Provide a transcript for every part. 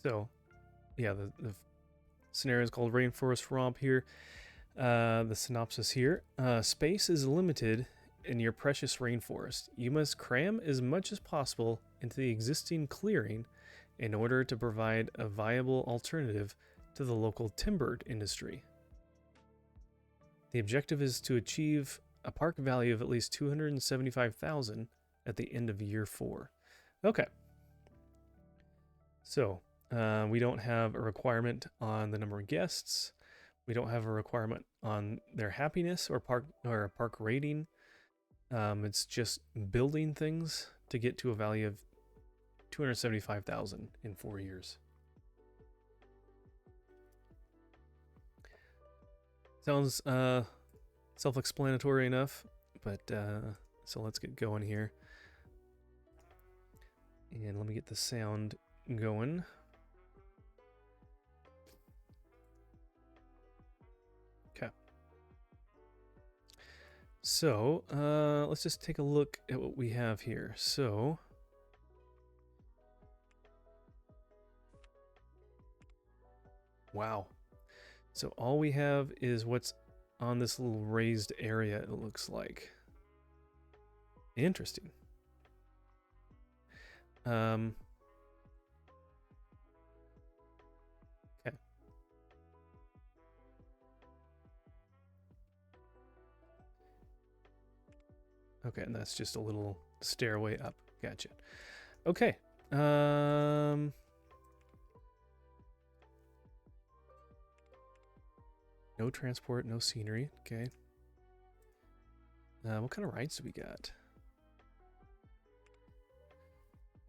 So, yeah, the scenario is called Rainforest Romp here. The synopsis here. Space is limited in your precious rainforest. You must cram as much as possible into the existing clearing in order to provide a viable alternative to the local timber industry. The objective is to achieve a park value of at least 275,000 at the end of year 4. Okay. So, we don't have a requirement on the number of guests. We don't have a requirement on their happiness or park rating. It's just building things to get to a value of 275,000 in 4 years. Sounds self-explanatory enough, but so let's get going here. And let me get the sound going. Okay. So, let's just take a look at what we have here. So, wow. So all we have is what's on this little raised area, it looks like. Interesting. Okay. Okay, and that's just a little stairway up. Gotcha. Okay. No transport, no scenery. Okay. What kind of rides do we got?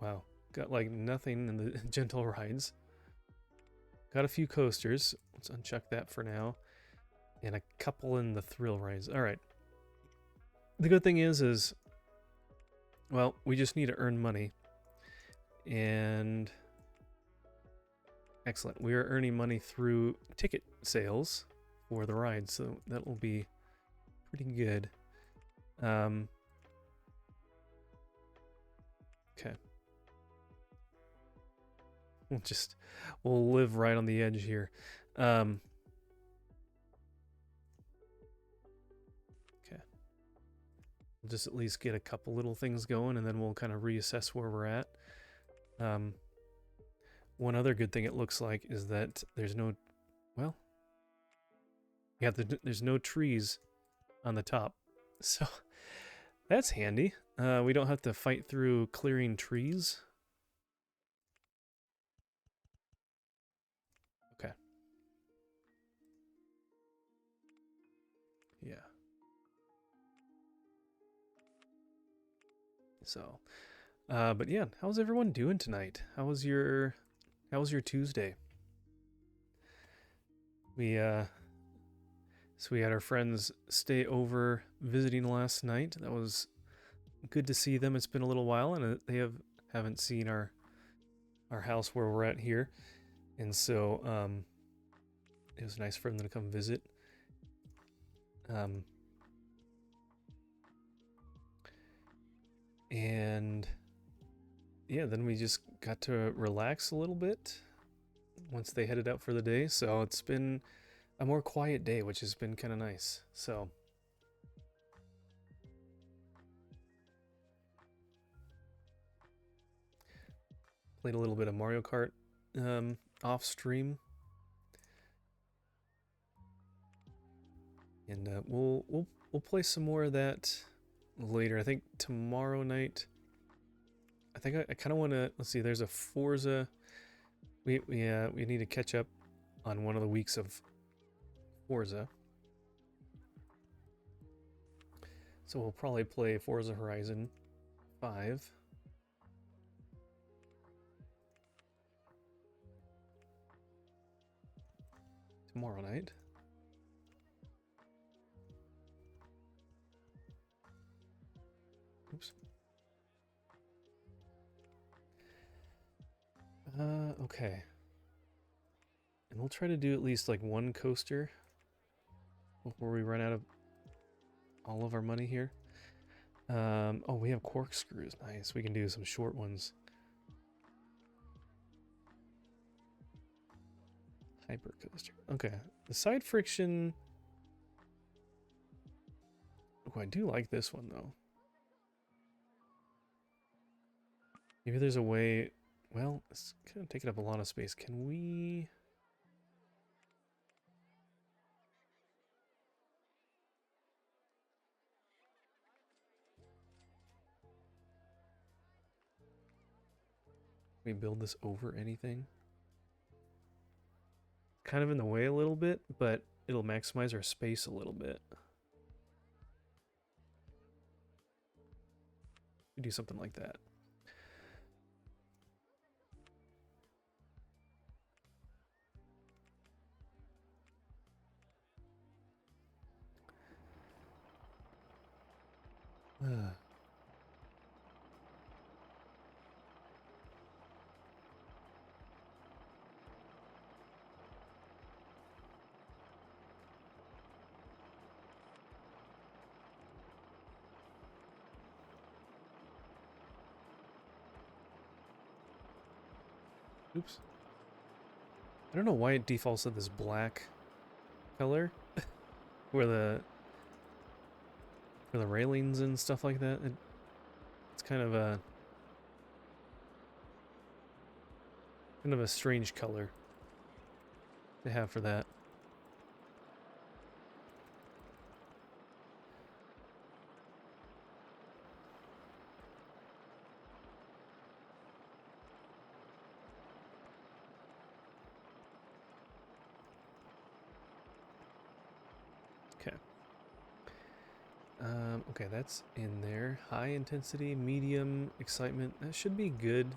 Wow. Got like nothing in the gentle rides. Got a few coasters. Let's uncheck that for now. And a couple in the thrill rides. All right. The good thing is, well, we just need to earn money. And excellent. We are earning money through ticket sales for the ride, so that will be pretty good. Okay. We'll live right on the edge here. Okay. We'll just at least get a couple little things going, and then we'll kind of reassess where we're at. One other good thing it looks like is that there's no, well, yeah, there's no trees on the top, so that's handy. We don't have to fight through clearing trees. Okay. Yeah. So, but yeah, how's everyone doing tonight? How was your Tuesday? So we had our friends stay over visiting last night. That was good to see them. It's been a little while, and they haven't seen our house where we're at here, and so it was nice for them to come visit. And yeah, then we just got to relax a little bit once they headed out for the day. So it's been a more quiet day, which has been kind of nice. So played a little bit of Mario Kart off stream, and we'll play some more of that later. I think tomorrow night. I think I kind of want to. Let's see. There's a Forza. We need to catch up on one of the weeks of Forza. So we'll probably play Forza Horizon 5. Tomorrow night. Oops. Okay. And we'll try to do at least like one coaster before we run out of all of our money here. Oh, we have corkscrews. Nice. We can do some short ones. Hypercoaster. Okay. The side friction. Oh, I do like this one though. Maybe there's a way. Well, it's kind of taking up a lot of space. Can we? We build this over anything? Kind of in the way a little bit, but it'll maximize our space a little bit. We do something like that. Oops. I don't know why it defaults to this black color where the for the railings and stuff like that. It's kind of a strange color to have for that. Okay. Okay, that's in there. High intensity, medium, excitement. That should be good.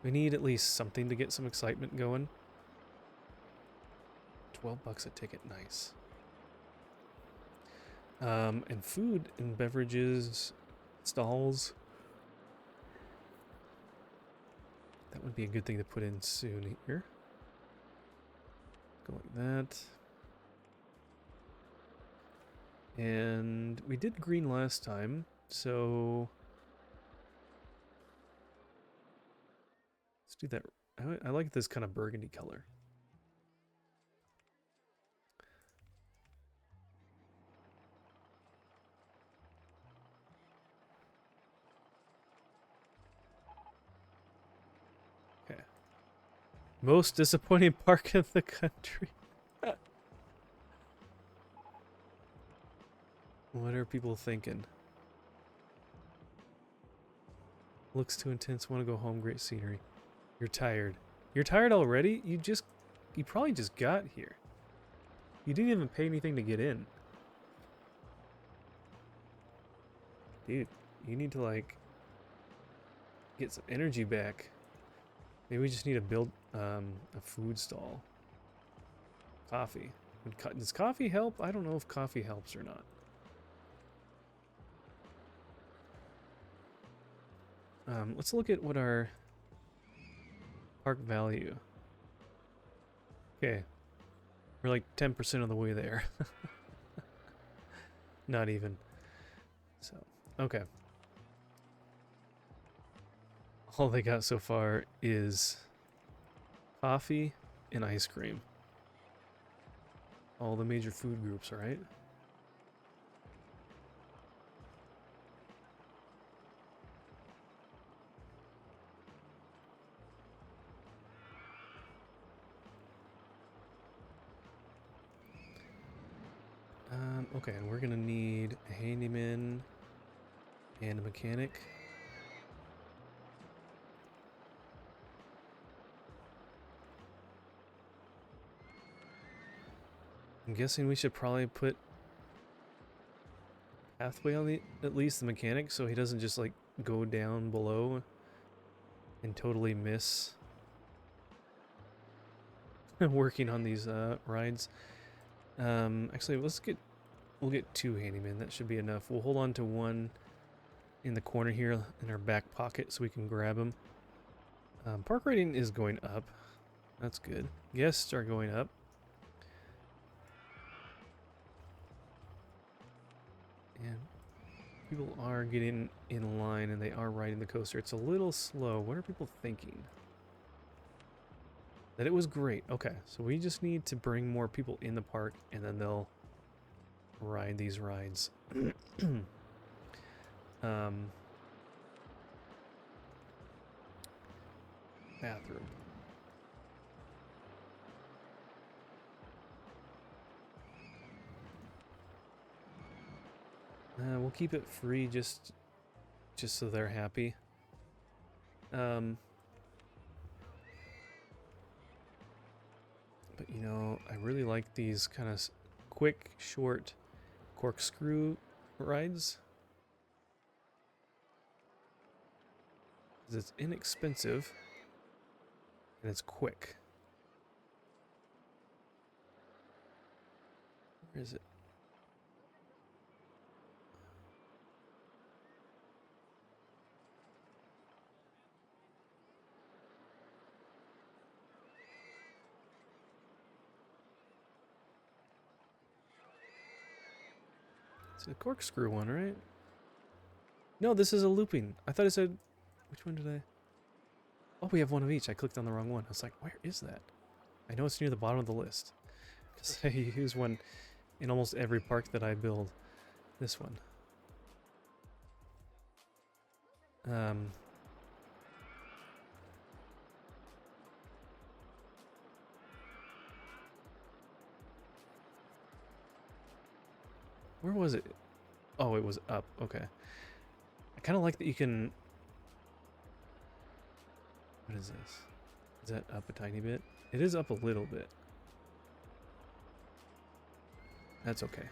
We need at least something to get some excitement going. $12 a ticket, nice. And food and beverages, stalls. That would be a good thing to put in soon here. Go like that. And we did green last time, so let's do that. I like this kind of burgundy color. Okay. Most disappointing park in the country. What are people thinking? Looks too intense, want to go home, great scenery. You're tired. You're tired already? You probably just got here. You didn't even pay anything to get in. Dude, you need to like get some energy back. Maybe we just need to build a food stall. Coffee. Does coffee help? I don't know if coffee helps or not. Let's look at what our park value. Okay. We're like 10% of the way there. Not even. So, okay. All they got so far is coffee and ice cream. All the major food groups, right? Okay, and we're gonna need a handyman and a mechanic. I'm guessing we should probably put pathway on at least the mechanic so he doesn't just like go down below and totally miss working on these rides. Actually, we'll get 2 handymen. That should be enough. We'll hold on to one in the corner here in our back pocket so we can grab him. Park rating is going up. That's good. Guests are going up. And people are getting in line and they are riding the coaster. It's a little slow. What are people thinking? That it was great. Okay, so we just need to bring more people in the park, and then they'll ride these rides. Bathroom. We'll keep it free just so they're happy. But you know, I really like these kind of quick, short corkscrew rides. It's inexpensive and it's quick. Where is it? It's a corkscrew one, right? No, this is a looping. I thought it said... Which one did I... Oh, we have one of each. I clicked on the wrong one. I was like, where is that? I know it's near the bottom of the list. Because I use one in almost every park that I build. This one. Where was it? Oh, it was up. Okay. I kind of like that you can... What is this? Is that up a tiny bit? It is up a little bit. That's okay.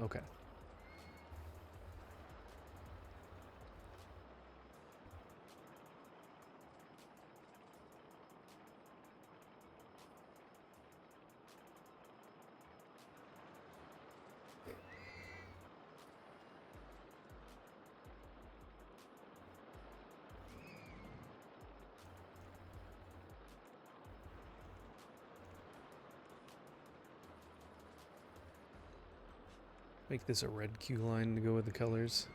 Okay. Make this a red queue line to go with the colors.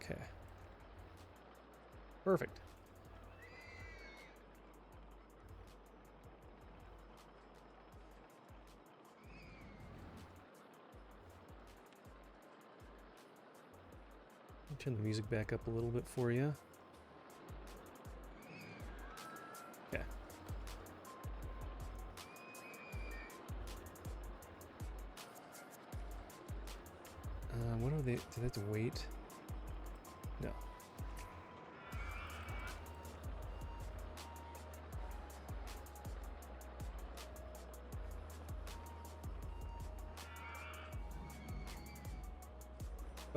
Okay. Perfect. Turn the music back up a little bit for you. Okay. What are they? Do they have to wait? No.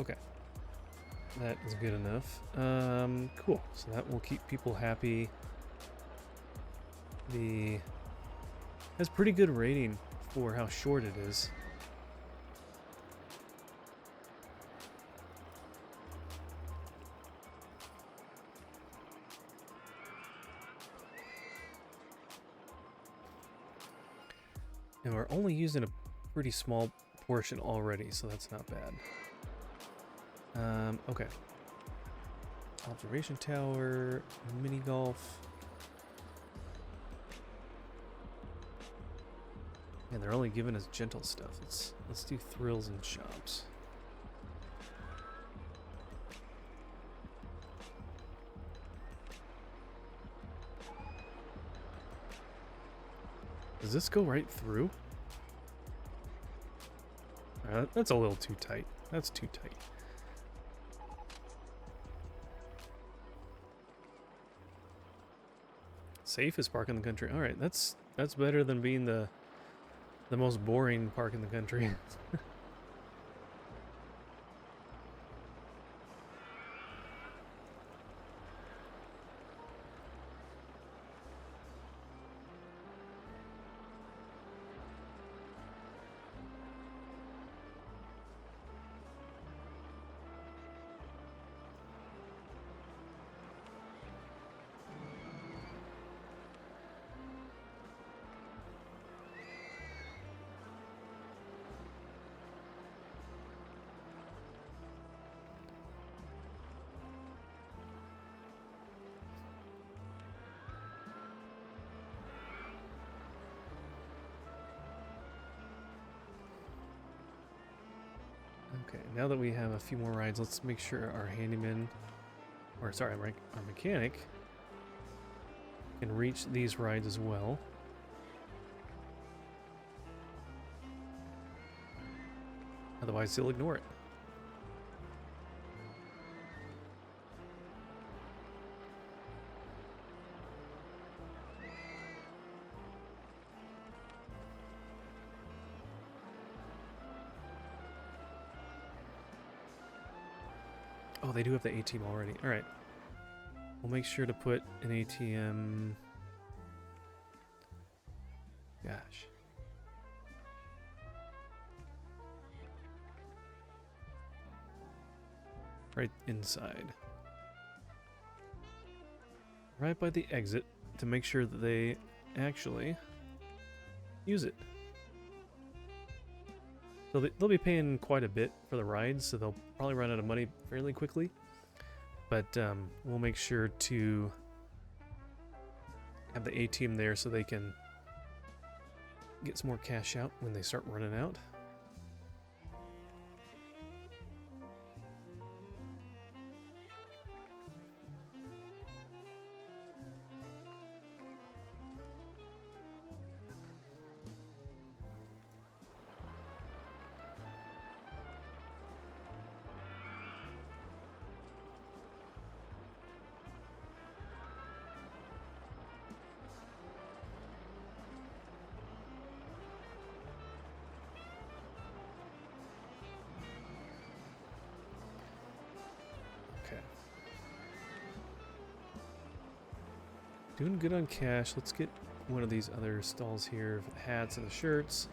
Okay. That is good enough. Cool. So that will keep people happy. Has pretty good rating for how short it is. And we're only using a pretty small portion already, so that's not bad. Okay. Observation tower, mini golf. Yeah, they're only giving us gentle stuff. Let's do thrills and shops. Does this go right through? That's a little too tight. That's too tight. Safest park in the country. All right, that's better than being the most boring park in the country. Okay, now that we have a few more rides, let's make sure our handyman, or sorry, our mechanic can reach these rides as well. Otherwise, he'll ignore it. Oh, they do have the ATM already. All right. We'll make sure to put an ATM. Gosh. Right inside. Right by the exit to make sure that they actually use it. They'll be paying quite a bit for the rides, so they'll probably run out of money fairly quickly. But we'll make sure to have the ATM there so they can get some more cash out when they start running out. Okay. Doing good on cash. Let's get one of these other stalls here for the hats and the shirts.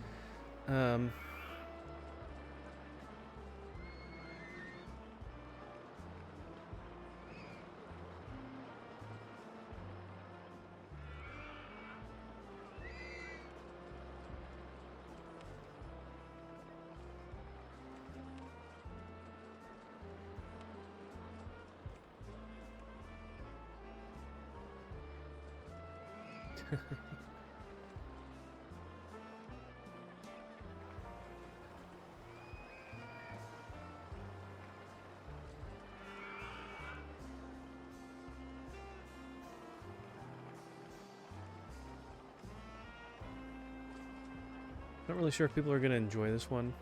Not really sure if people are going to enjoy this one.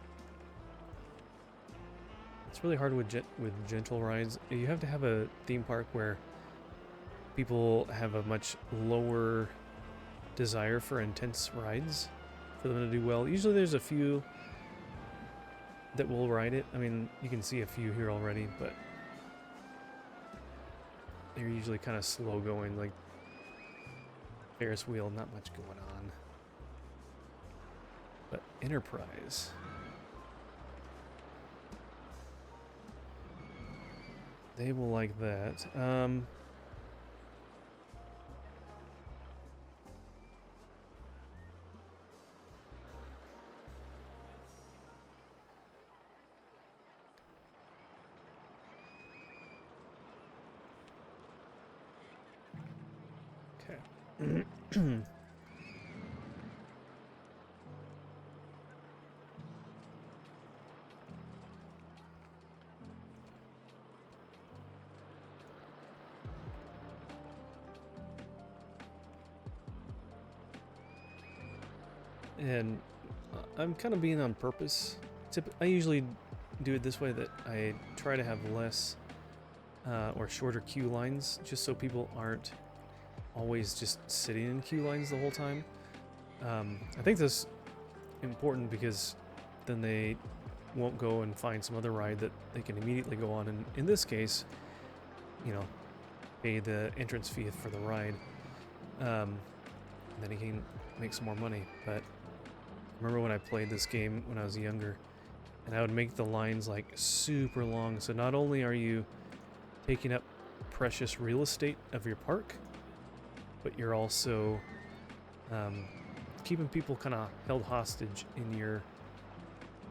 It's really hard with gentle rides. You have to have a theme park where people have a much lower desire for intense rides for them to do well. Usually there's a few that will ride it. I mean, you can see a few here already, but they're usually kind of slow going, like Ferris wheel, not much going on. But Enterprise. They will like that. Okay. And I'm kind of being on purpose. I usually do it this way, that I try to have less or shorter queue lines, just so people aren't always just sitting in queue lines the whole time. I think this is important because then they won't go and find some other ride that they can immediately go on. And in this case, you know, pay the entrance fee for the ride. And then he can make some more money. But remember when I played this game when I was younger, and I would make the lines like super long. So not only are you taking up precious real estate of your park, but you're also keeping people kind of held hostage in your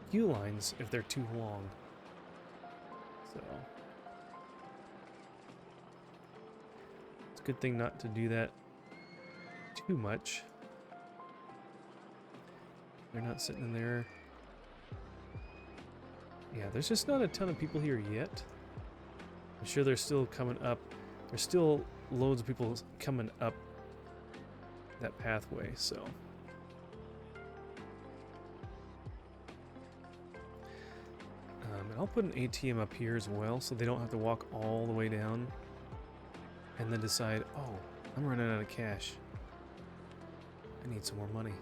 queue lines if they're too long. So it's a good thing not to do that too much. They're not sitting in there. Yeah, there's just not a ton of people here yet. I'm sure they're still coming up. There's still loads of people coming up that pathway, so. And I'll put an ATM up here as well so they don't have to walk all the way down and then decide, oh, I'm running out of cash. I need some more money.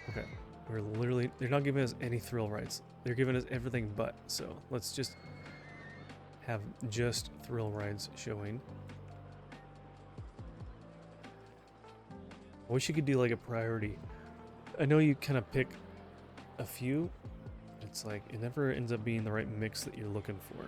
Okay, we're literally, they're not giving us any thrill rides. They're giving us everything but, so let's just have just thrill rides showing. I wish you could do like a priority. I know you kind of pick a few. It's like, it never ends up being the right mix that you're looking for.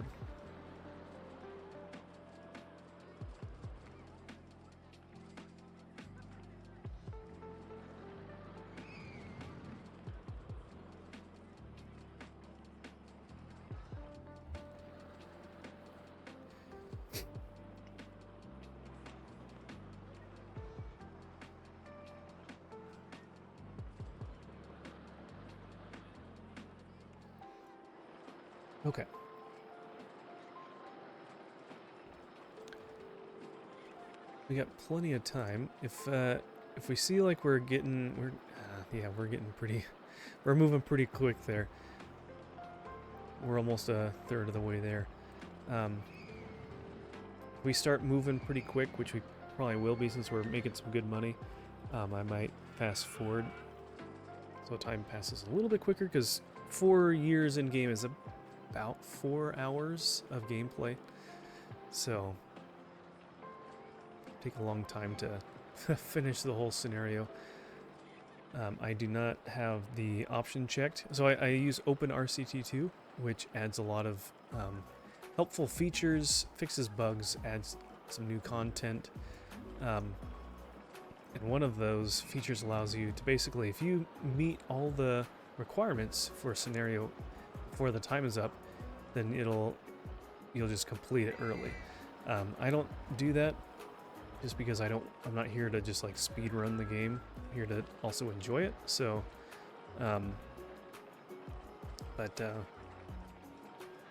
Okay. We got plenty of time. If we see like we're getting, we're getting pretty, we're moving pretty quick there. We're almost a third of the way there. We start moving pretty quick, which we probably will be since we're making some good money. I might fast forward so time passes a little bit quicker because 4 years in game is about 4 hours of gameplay, so take a long time to finish the whole scenario. I do not have the option checked, so I use OpenRCT2, which adds a lot of helpful features, fixes bugs, adds some new content, and one of those features allows you to basically, if you meet all the requirements for a scenario before the time is up, then you'll just complete it early. I don't do that just because I'm not here to just like speed run the game. I'm here to also enjoy it. So,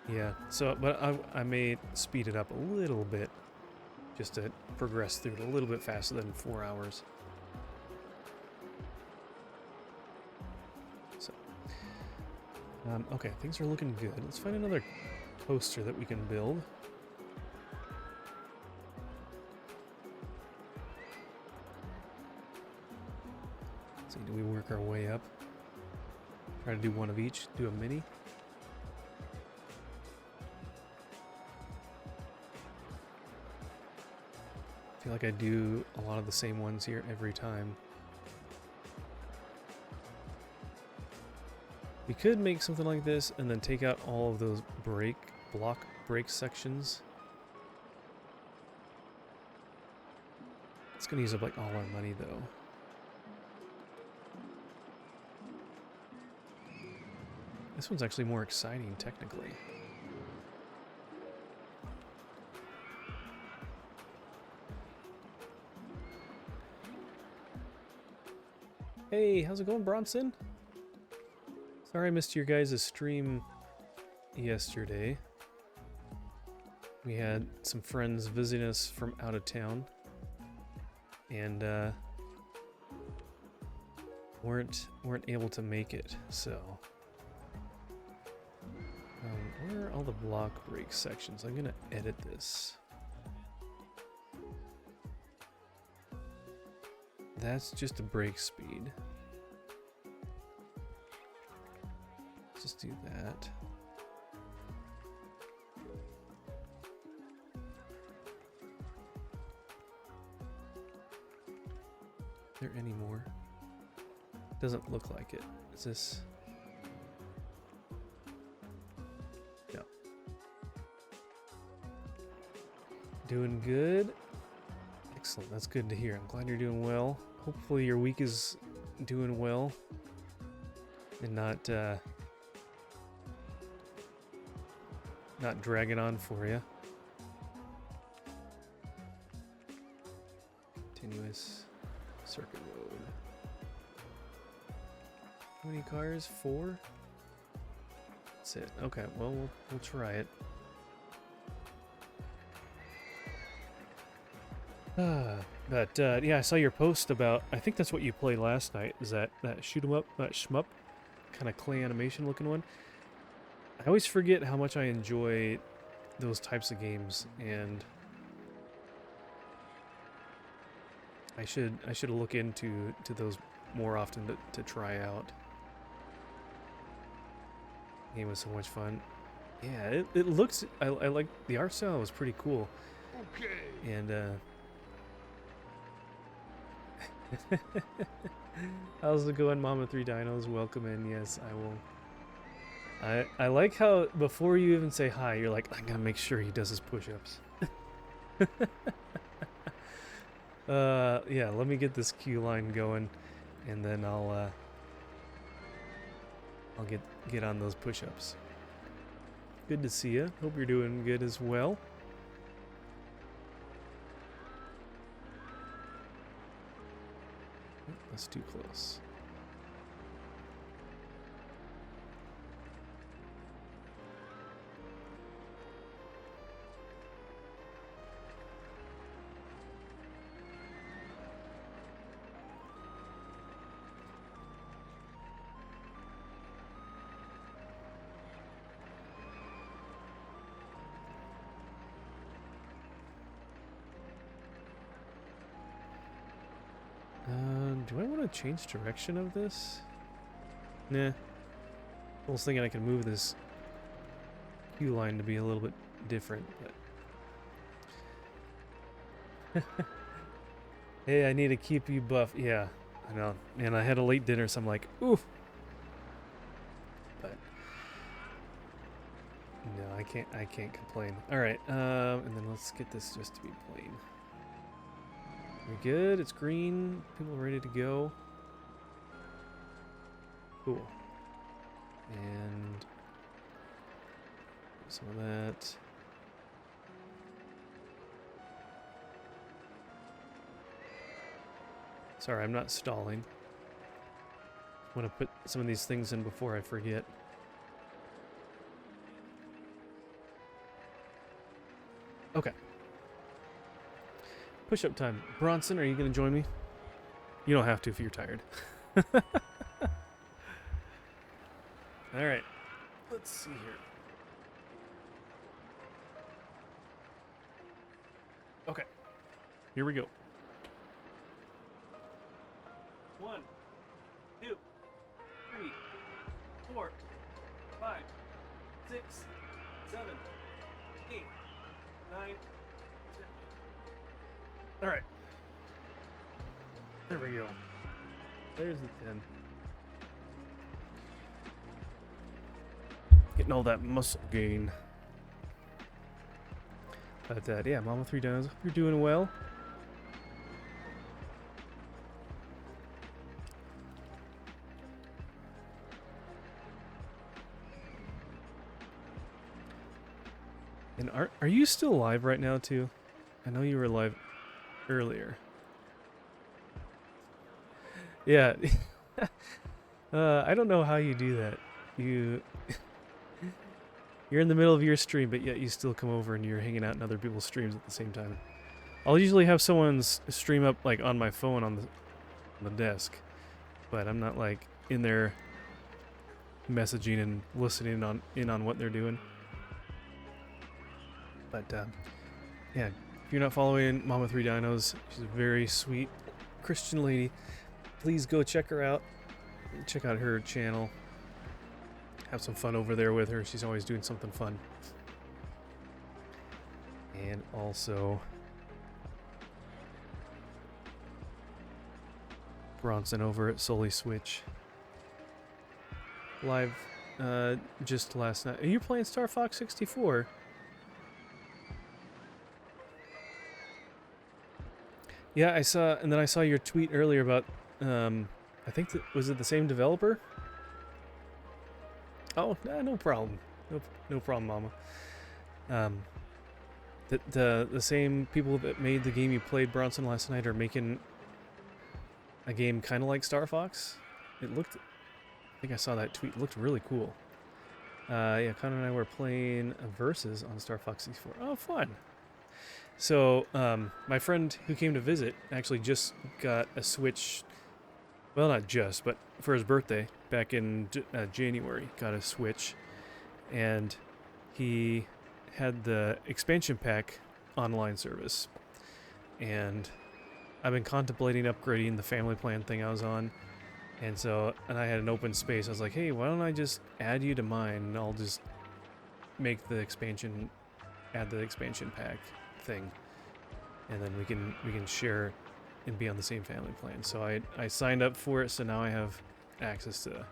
yeah. So, but I may speed it up a little bit just to progress through it a little bit faster than 4 hours. So, okay, things are looking good. Let's find another coaster that we can build. Let's see, do we work our way up? Try to do one of each, do a mini. I feel like I do a lot of the same ones here every time. We could make something like this and then take out all of those block break sections. It's gonna use up like all our money though. This one's actually more exciting technically. Hey, how's it going, Bronson? Sorry I missed your guys' stream yesterday. We had some friends visiting us from out of town, and weren't able to make it. So, where are all the block break sections? I'm gonna edit this. That's just a break speed. Let's just do that. Is there any more? Doesn't look like it. Is this? No. Doing good. Excellent. That's good to hear. I'm glad you're doing well. Hopefully your week is doing well and not dragging on for you. Continuous Circuit Road. How many cars? 4? That's it. Okay, well, we'll try it. But yeah, I saw your post about, I think that's what you played last night, is that shoot 'em up, that shmup, kind of clay animation looking one. I always forget how much I enjoy those types of games, and I should look into those more often to try out. The game was so much fun. Yeah, it looks, I like, the art style was pretty cool. Okay. And how's it going, Mama 3 Dinos? Welcome in. Yes, I will. I like how before you even say hi, you're like, I'm gonna make sure he does his push-ups. Yeah, let me get this queue line going, and then I'll get on those push-ups. Good to see you. Hope you're doing good as well. That's too close. Do I want to change direction of this? Nah. I was thinking I could move this queue line to be a little bit different, but... Hey, I need to keep you buff. Yeah, I know. And I had a late dinner, so I'm like, ooh. But... no, I can't complain. Alright, and then let's get this just to be plain. We're good, it's green, people are ready to go. Cool. And some of that. Sorry, I'm not stalling. I want to put some of these things in before I forget. Okay. Push-up time. Bronson, are you going to join me? You don't have to if you're tired. Alright. Let's see here. Okay. Here we go. 1, 2, 3, 4, 5, 6, 7, 8, 9, 10. All right. There we go. There's the 10. Getting all that muscle gain. But yeah, Mama 3 Dinos, hope you're doing well. And are you still live right now too? I know you were live earlier. Yeah. I don't know how you do that. You're in the middle of your stream, but yet you still come over and you're hanging out in other people's streams at the same time. I'll usually have someone's stream up like on my phone on the desk, but I'm not like in there messaging and listening in on what they're doing. But yeah, if you're not following Mama 3 Dinos, she's a very sweet Christian lady. Please go check her out. Check out her channel. Have some fun over there with her. She's always doing something fun. And also Bronson over at Solely Switch. Live just last night. Are you playing Star Fox 64? Yeah, I saw, and then I saw your tweet earlier about, I think that, was it the same developer? Oh, no problem. No problem, Mama. The same people that made the game you played, Bronson, last night are making a game kind of like Star Fox. It looked, I think I saw that tweet, it looked really cool. Yeah, Connor and I were playing Versus on Star Fox 64. Oh, fun. So, my friend who came to visit actually just got a Switch. Well, not just, but for his birthday back in January, got a Switch. And he had the expansion pack online service. And I've been contemplating upgrading the family plan thing I was on. And I had an open space. I was like, hey, why don't I just add you to mine, and I'll just make the expansion, add the expansion pack thing, and then we can share and be on the same family plan. So I signed up for it, so now I have access to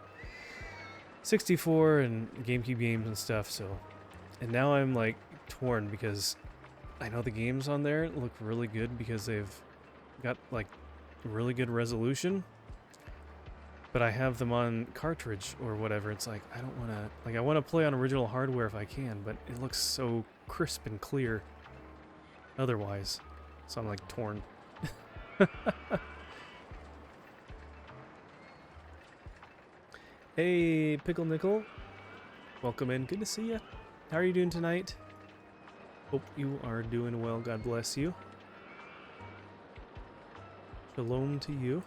64 and GameCube games and stuff. So, and now I'm like torn because I know the games on there look really good because they've got like really good resolution. But I have them on cartridge or whatever. It's like, I don't want to... Like, I want to play on original hardware if I can, but it looks so crisp and clear otherwise. So I'm, like, torn. Hey, Pickle Nickel. Welcome in. Good to see you. How are you doing tonight? Hope you are doing well. God bless you. Shalom to you.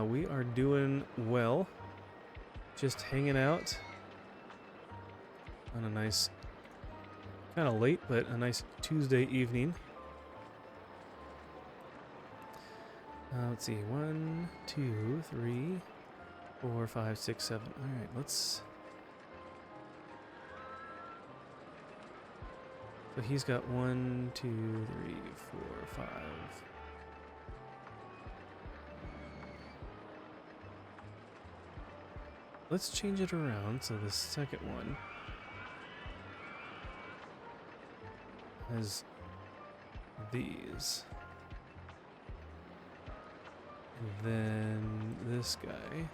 We are doing well. Just hanging out on a nice, kind of late, but a nice Tuesday evening. Let's see. 1, 2, 3, 4, 5, 6, 7. All right, let's... So he's got 1, 2, 3, 4, 5... Let's change it around so the second one has these. And then this guy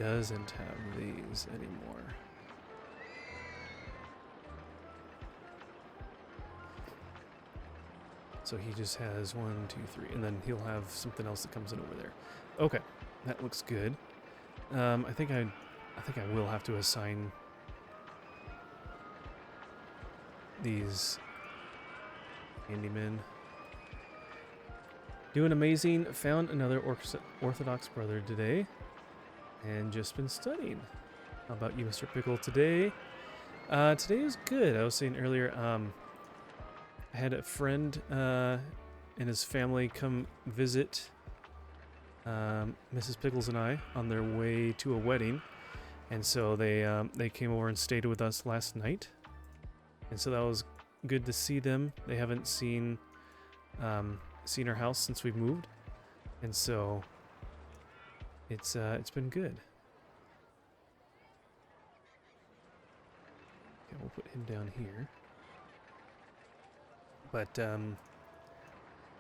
doesn't have these anymore. So he just has 1, 2, 3, and then he'll have something else that comes in over there. Okay, that looks good. I think I will have to assign these handymen. Doing amazing. Found another Orthodox brother today, and just been studying. How about you, Mr. Pickle? Today was good. I was saying earlier, I had a friend and his family come visit Mrs. Pickles and I on their way to a wedding, and so they came over and stayed with us last night, and so that was good to see them. They haven't seen our house since we've moved, and so it's been good. Okay, we'll put him down here, but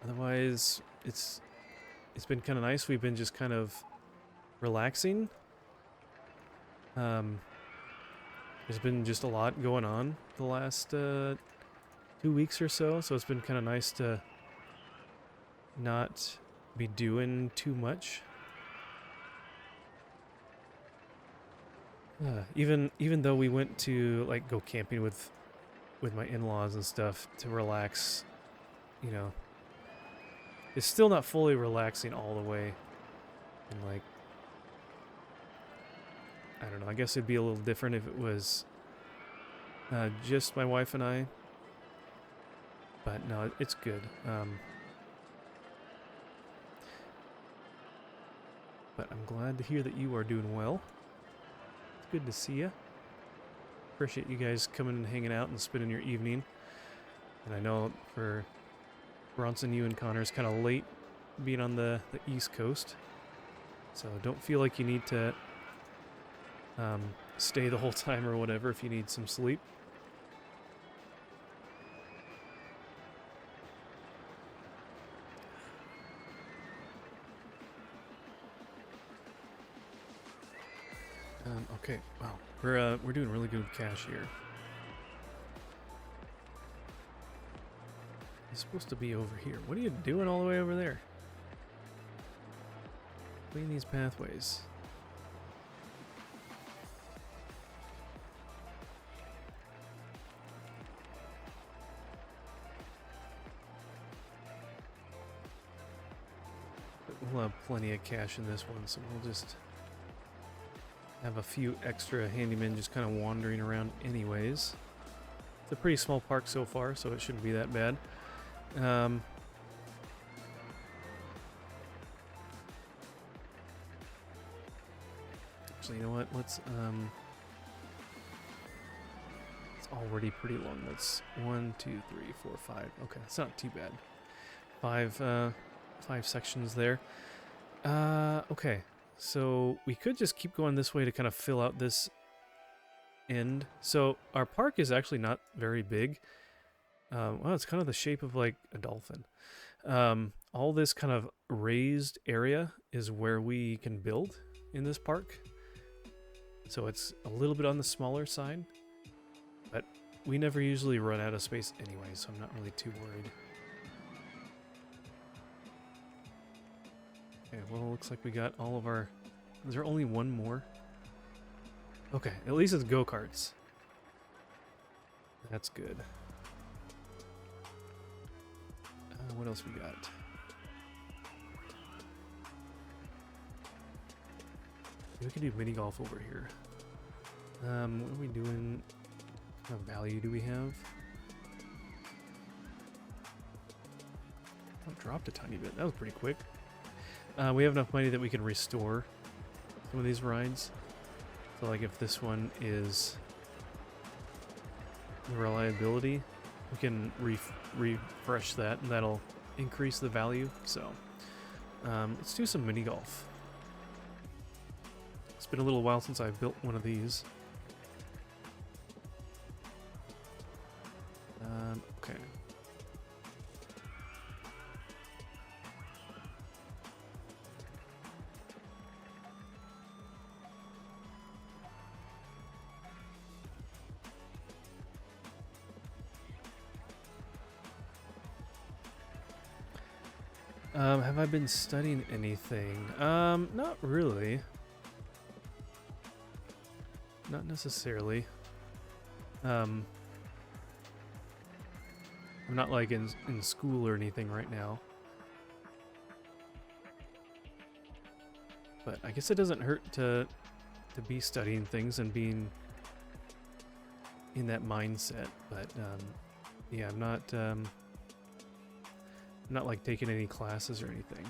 otherwise it's been kind of nice. We've been just kind of relaxing. There's been just a lot going on the last 2 weeks or so, so it's been kind of nice to not be doing too much. Even though we went to like go camping with my in-laws and stuff to relax, you know, it's still not fully relaxing all the way. And like, I don't know, I guess it'd be a little different if it was just my wife and I. But no, it's good. But I'm glad to hear that you are doing well. It's good to see you. Appreciate you guys coming and hanging out and spending your evening. And I know for Bronson, you and Connor is kind of late being on the East Coast. So don't feel like you need to stay the whole time or whatever if you need some sleep. Okay, wow, we're doing really good with cash here. It's supposed to be over here. What are you doing all the way over there? Clean these pathways. But we'll have plenty of cash in this one, so we'll just have a few extra handymen just kind of wandering around anyways. It's a pretty small park so far, so it shouldn't be that bad. Actually, you know what? Let's it's already pretty long. That's 1, 2, 3, 4, 5. Okay, it's not too bad. Five sections there. Okay, so we could just keep going this way to kind of fill out this end. So our park is actually not very big. Well, it's kind of the shape of like a dolphin. All this kind of raised area is where we can build in this park. So it's a little bit on the smaller side, but we never usually run out of space anyway, so I'm not really too worried. Okay, well, it looks like we got all of our... Is there only one more? Okay, at least it's go-karts. That's good. What else we got? We can do mini golf over here. What are we doing? What kind of value do we have? Oh, dropped a tiny bit. That was pretty quick. We have enough money that we can restore some of these rides. So like if this one is the reliability, we can refresh that and that'll increase the value. So let's do some mini golf. It's been a little while since I've built one of these. Okay. Have I been studying anything? Not really. Not necessarily. I'm not like in school or anything right now. But I guess it doesn't hurt to be studying things and being in that mindset. But yeah, I'm not like taking any classes or anything.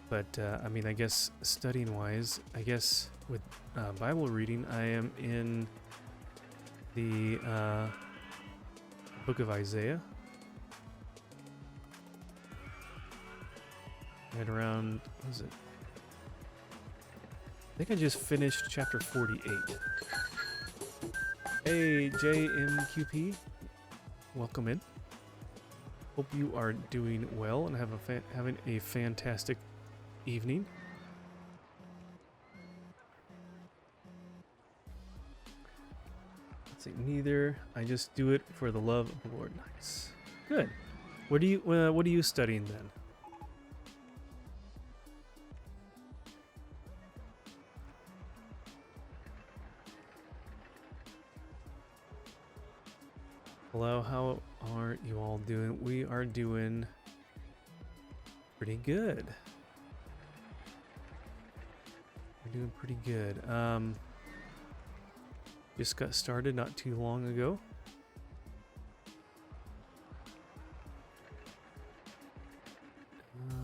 But I mean, I guess studying wise, I guess with Bible reading, I am in the book of Isaiah. Right around, what is it? I think I just finished chapter 48. Hey, JMQP, welcome in. Hope you are doing well and having a fantastic evening. Let's see, neither. I just do it for the love of the Lord. Nice. Good. What are you studying then? Hello, how are you all doing? We are doing pretty good. We're doing pretty good. Just got started not too long ago.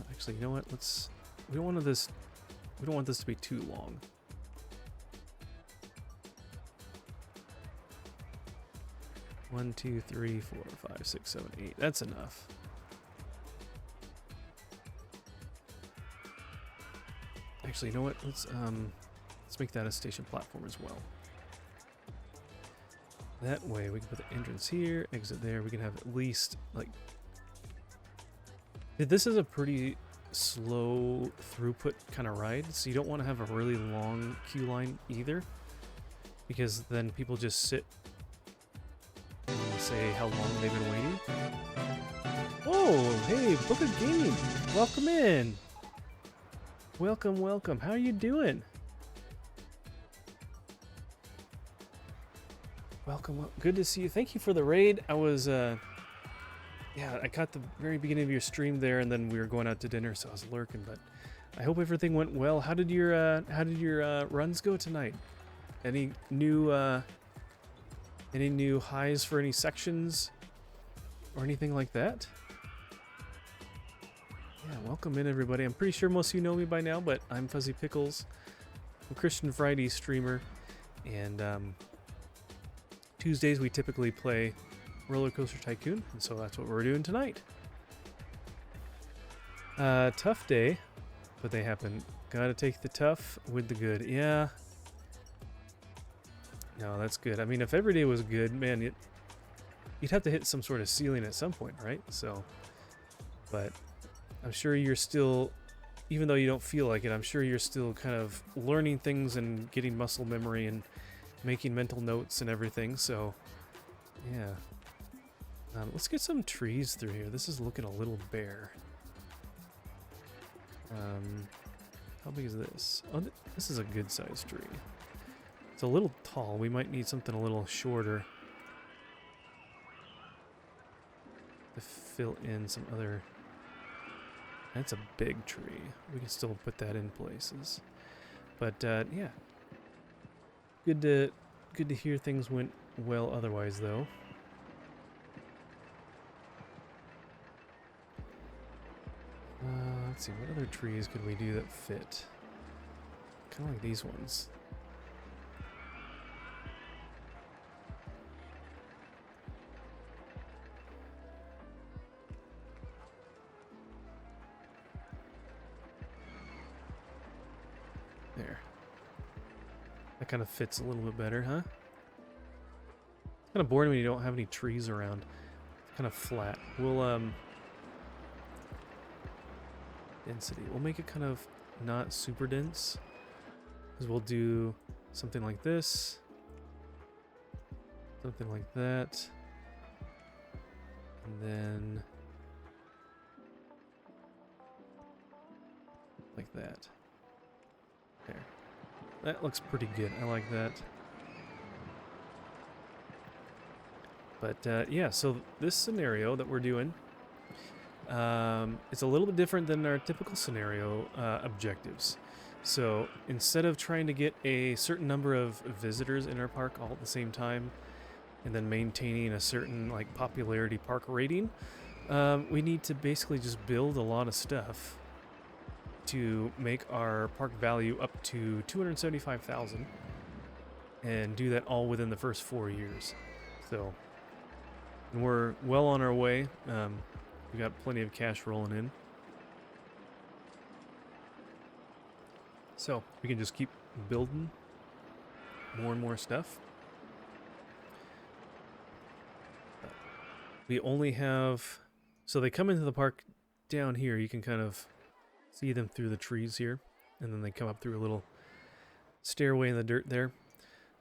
Actually, you know what? We don't want this to be too long. One, 2, 3, 4, 5, 6, 7, 8. That's enough. Actually, you know what? Let's make that a station platform as well. That way we can put the entrance here, exit there. We can have at least like... This is a pretty slow throughput kind of ride, so you don't want to have a really long queue line either. because then people just sit and say how long they've been waiting. Oh, hey, Book of Game! Welcome in! Welcome, welcome. How are you doing? Welcome, good to see you. Thank you for the raid. I was, yeah, I caught the very beginning of your stream there, and then we were going out to dinner, so I was lurking, but I hope everything went well. How did your runs go tonight? Any new highs for any sections or anything like that? Yeah, welcome in everybody. I'm pretty sure most of you know me by now, but I'm Fuzzy Pickles. I'm a Christian Friday streamer, and Tuesdays we typically play Rollercoaster Tycoon, and so that's what we're doing tonight. Tough day, but they happen. Gotta take the tough with the good. Yeah. No, that's good. I mean, if every day was good, man, you'd have to hit some sort of ceiling at some point, right? So, but I'm sure you're still, even though you don't feel like it, I'm sure you're still kind of learning things and getting muscle memory and making mental notes and everything. So, yeah. Let's get some trees through here. This is looking a little bare. How big is this? Oh, this is a good sized tree. It's a little tall. We might need something a little shorter to fill in some other. That's a big tree. We can still put that in places. But yeah, good to hear things went well. Otherwise, though. Let's see, what other trees could we do that fit? Kind of like these ones. There. That kind of fits a little bit better, huh? It's kind of boring when you don't have any trees around. It's kind of flat. We'll, density. We'll make it kind of not super dense. Because we'll do something like this. Something like that. And then like that. There. That looks pretty good. I like that. But yeah, so this scenario that we're doing, it's a little bit different than our typical scenario objectives. So instead of trying to get a certain number of visitors in our park all at the same time, and then maintaining a certain like popularity park rating, we need to basically just build a lot of stuff to make our park value up to 275,000, and do that all within the first 4 years. So, and we're well on our way. We got plenty of cash rolling in, so we can just keep building more and more stuff. We only have, so they come into the park down here. You can kind of see them through the trees here, and then they come up through a little stairway in the dirt there.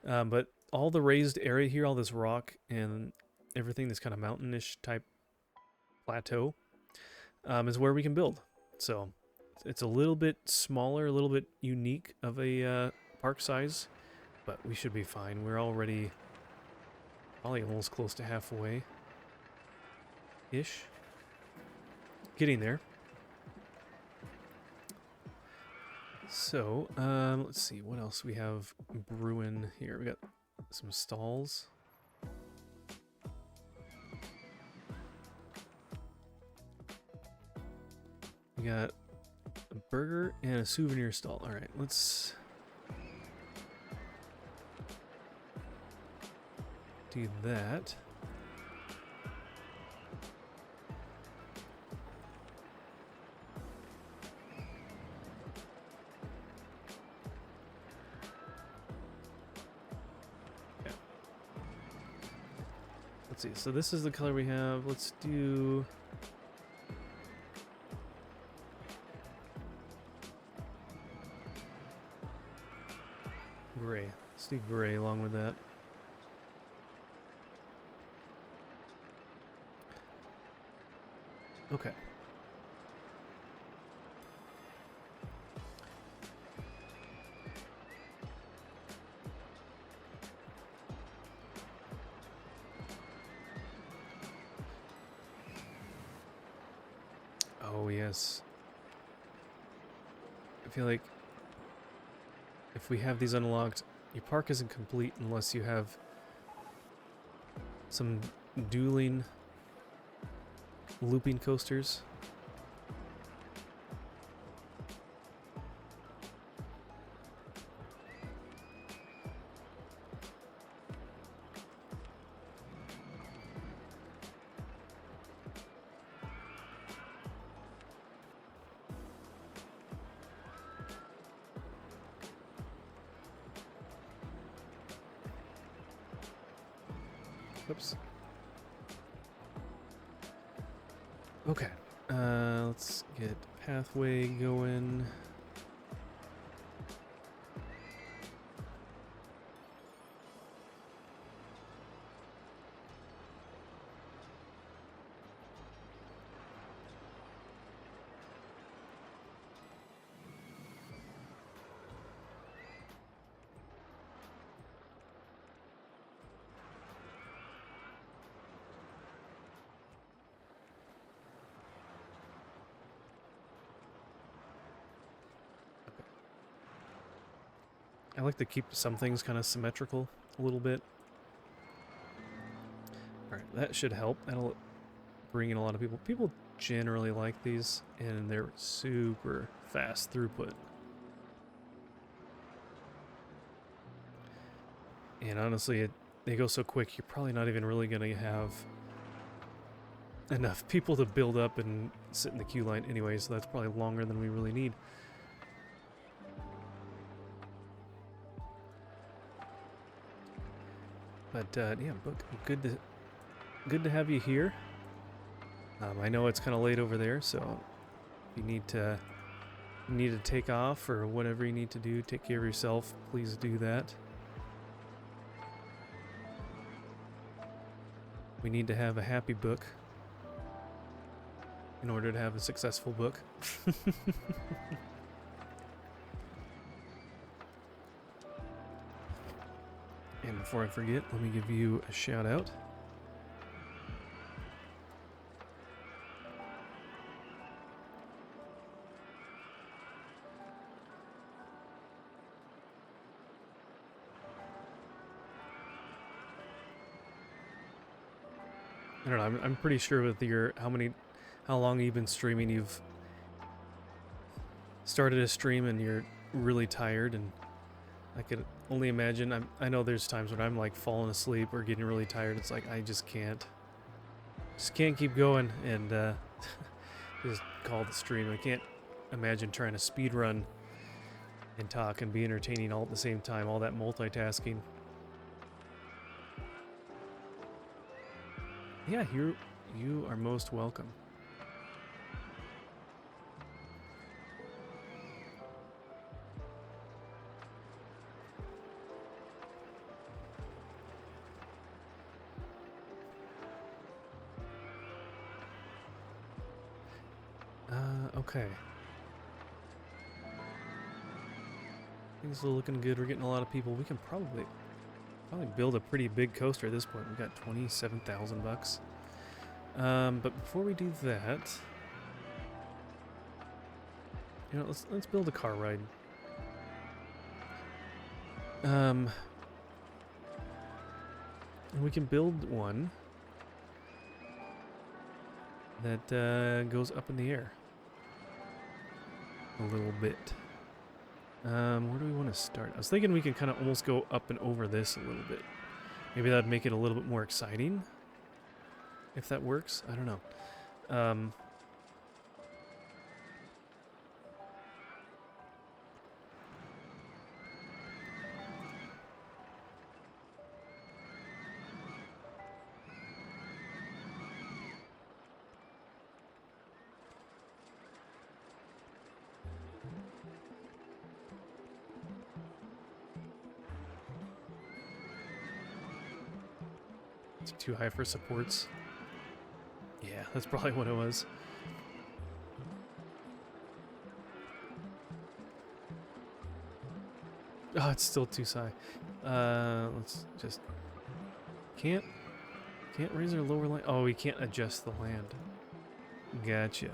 But all the raised area here, all this rock and everything, this kind of mountainish type plateau, is where we can build. So it's a little bit smaller, a little bit unique of a park size, but we should be fine. We're already probably almost close to halfway ish, getting there. So let's see what else we have brewing here. We got some stalls. We got a burger and a souvenir stall. All right, let's do that. Yeah. Let's see. So this is the color we have. Let's do gray. Let's do gray along with that. Okay. Oh, yes. I feel like if we have these unlocked, your park isn't complete unless you have some dueling looping coasters. Oops. Okay. Let's get pathway going. I like to keep some things kind of symmetrical a little bit. Alright, that should help. That'll bring in a lot of people. People generally like these, and they're super fast throughput. And honestly, they go so quick, you're probably not even really going to have enough people to build up and sit in the queue line anyway, so that's probably longer than we really need. But yeah, Book, good to have you here. I know it's kind of late over there, so if you need to take off or whatever you need to do, take care of yourself, please do that. We need to have a happy Book in order to have a successful Book. And before I forget, let me give you a shout out. I don't know, I'm pretty sure with your how long you've been streaming, you've started a stream and you're really tired, and I could only imagine. I know there's times when I'm like falling asleep or getting really tired. It's like I just can't keep going and just call the stream. I can't imagine trying to speed run and talk and be entertaining all at the same time. All that multitasking. Yeah, you are most welcome. Okay. Things are looking good. We're getting a lot of people. We can probably build a pretty big coaster at this point. We got 27,000 bucks. But before we do that, you know, let's build a car ride. And we can build one that goes up in the air a little bit. Where do we want to start? I was thinking we can kind of almost go up and over this a little bit. Maybe that'd make it a little bit more exciting. If that works, I don't know. It's too high for supports. Yeah, that's probably what it was. Oh, it's still too high. Let's just... Can't raise or lower land. Oh, we can't adjust the land. Gotcha.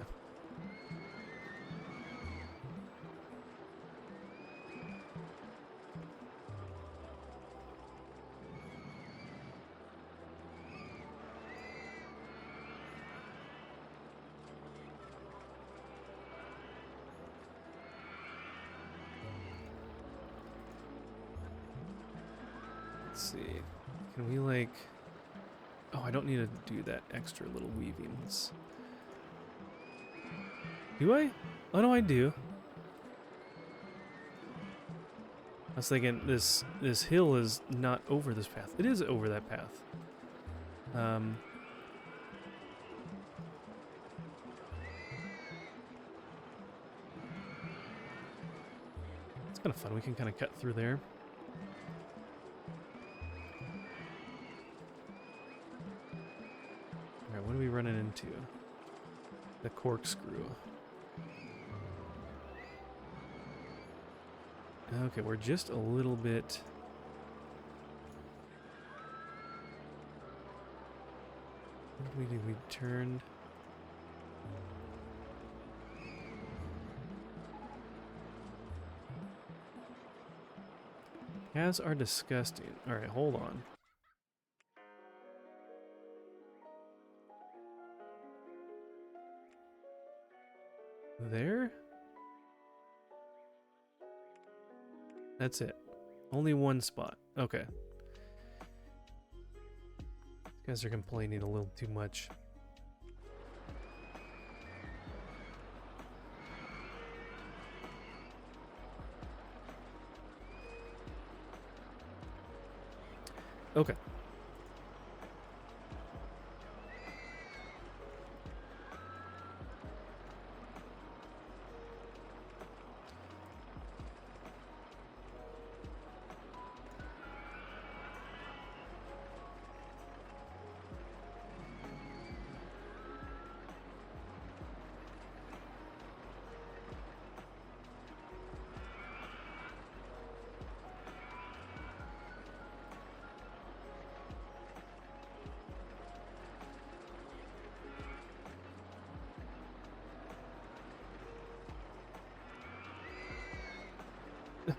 Let's see. Can we like... Oh, I don't need to do that extra little weaving. Do I? Oh, no, I do. I was thinking this hill is not over this path. It is over that path. It's kind of fun. We can kind of cut through there. Alright, what are we running into? The corkscrew. Okay, we're just a little bit... What did we do? We turned... Paths are disgusting. Alright, hold on. There? That's it. Only one spot. Okay. These guys are complaining a little too much. Okay.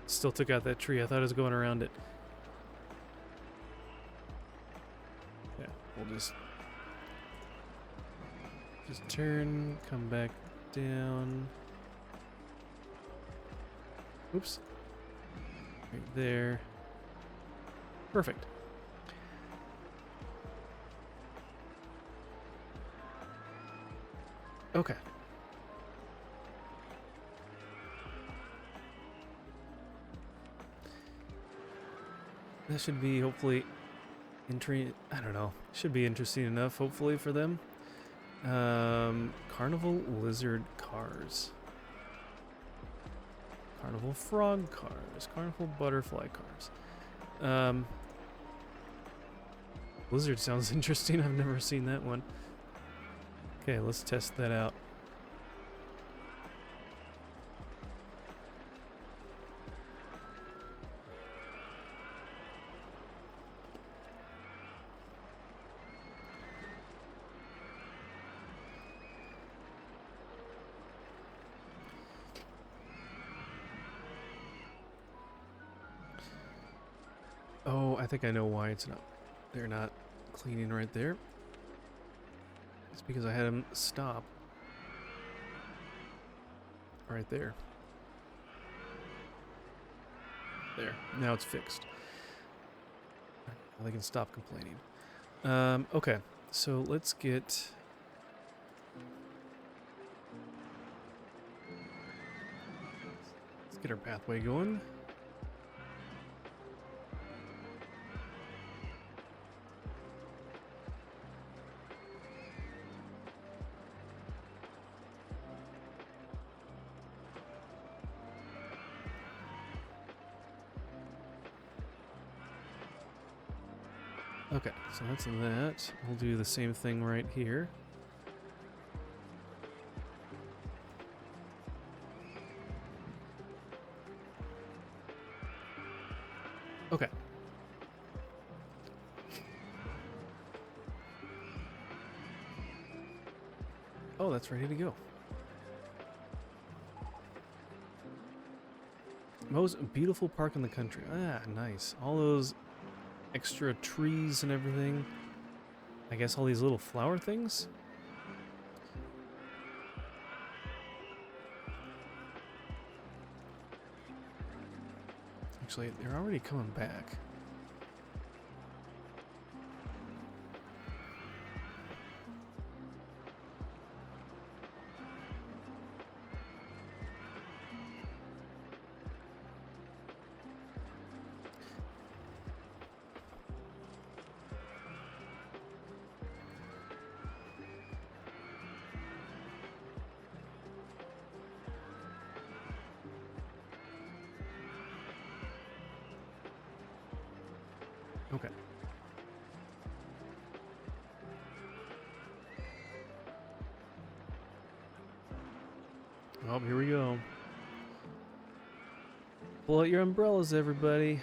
Still took out that tree. I thought I was going around it. Yeah, we'll just turn, come back down. Oops. Right there. Perfect. Okay. That should be hopefully I don't know. Should be interesting enough, hopefully, for them. Carnival lizard cars. Carnival frog cars. Carnival butterfly cars. Lizard sounds interesting. I've never seen that one. Okay, let's test that out. Oh, I think I know why it's not. They're not cleaning right there. It's because I had them stop right there. There. Now it's fixed. Now they can stop complaining. Okay. So let's get... Let's get our pathway going. Okay, so that's that. We'll do the same thing right here. Okay. Oh, that's ready to go. Most beautiful park in the country. Ah, nice. All those extra trees and everything. I guess all these little flower things? Actually, they're already coming back. Okay. Oh, here we go. Pull out your umbrellas, everybody.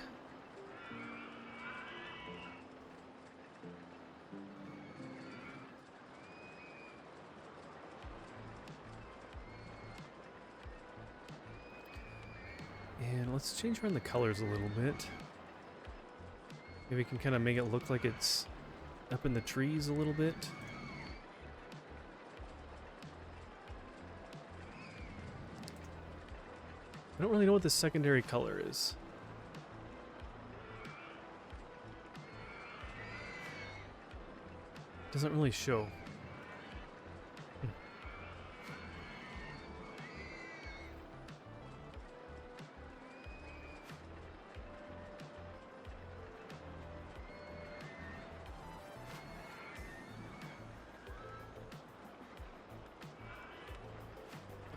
And let's change around the colors a little bit. Maybe we can kind of make it look like it's up in the trees a little bit. I don't really know what the secondary color is. Doesn't really show.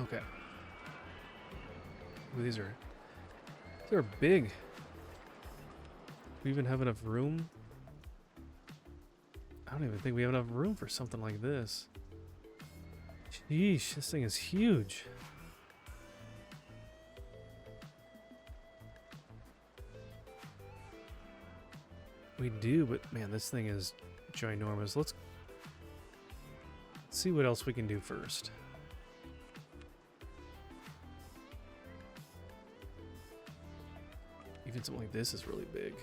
Okay. Ooh, these are big. We even have enough room. I don't even think we have enough room for something like this. Sheesh, this thing is huge. We do, but man, this thing is ginormous. Let's see what else we can do first. Even something like this is really big.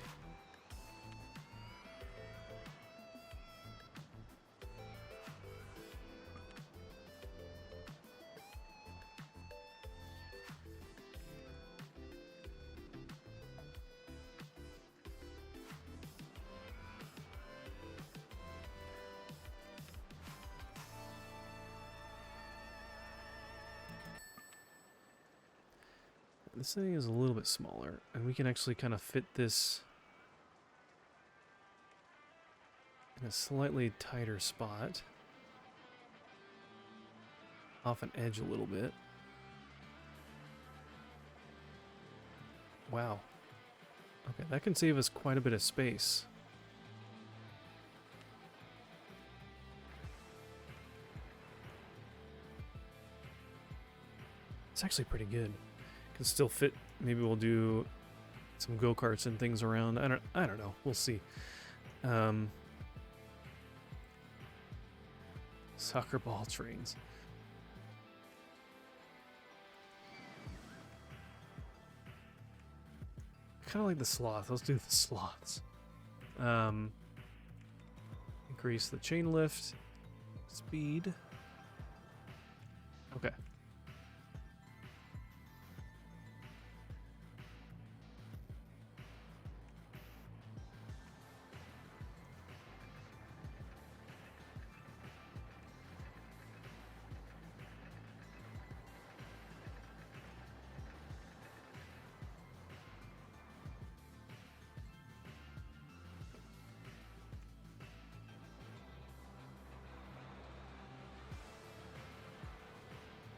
This thing is a little bit smaller, and we can actually kind of fit this in a slightly tighter spot. Off an edge a little bit. Wow. Okay, that can save us quite a bit of space. It's actually pretty good. Can still fit. Maybe we'll do some go-karts and things around. I don't know. We'll see. Soccer ball trains. Kind of like the sloth. Let's do the sloths. Increase the chain lift speed. Okay.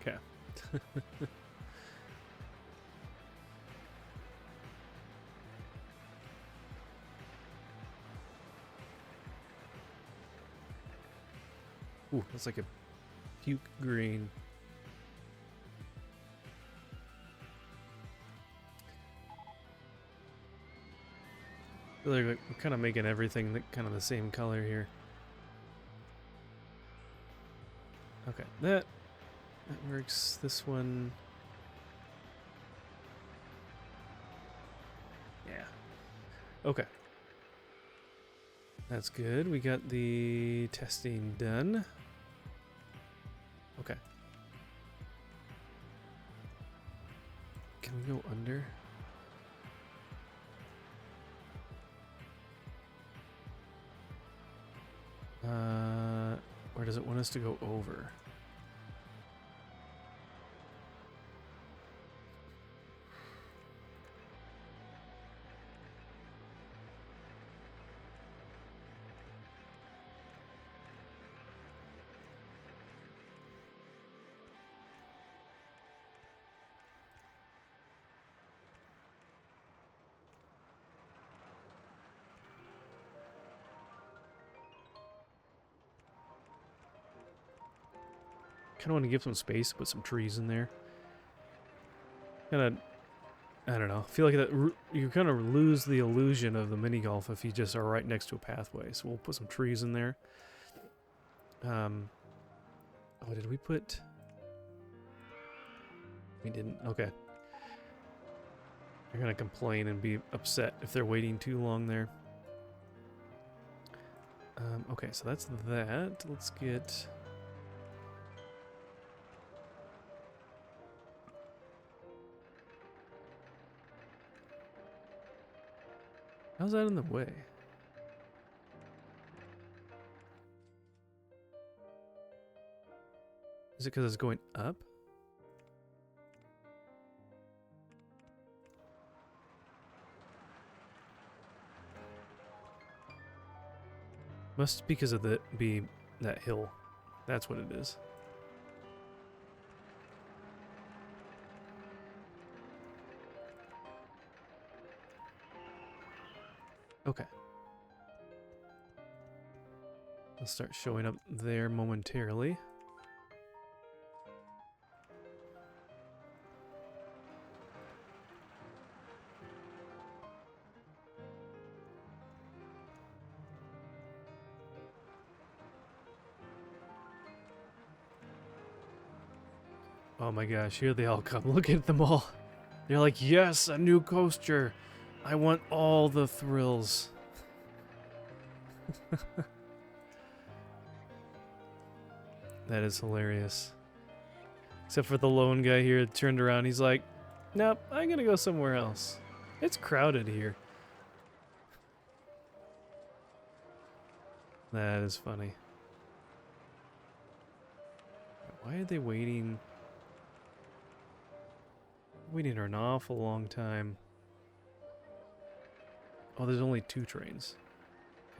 Okay. Ooh, that's like a puke green. I feel like we're kind of making everything kind of the same color here. Okay, that works. This one, yeah. Okay, that's good. We got the testing done. Okay. Can we go under? Or does it want us to go over? Kind of want to give some space, put some trees in there. Kind of, I don't know. I feel like that you kind of lose the illusion of the mini golf if you just are right next to a pathway. So we'll put some trees in there. Oh, did we put? We didn't. Okay. They're gonna complain and be upset if they're waiting too long there. Okay, so that's that. Let's get. How's that in the way? Is it because it's going up? Must be because of that hill. That's what it is. Okay. I'll start showing up there momentarily. Oh my gosh, here they all come. Look at them all. They're like, yes, a new coaster. I want all the thrills. That is hilarious. Except for the lone guy here turned around. He's like, nope, I'm going to go somewhere else. It's crowded here. That is funny. Why are they waiting? Waiting for an awful long time. Oh, there's only 2 trains.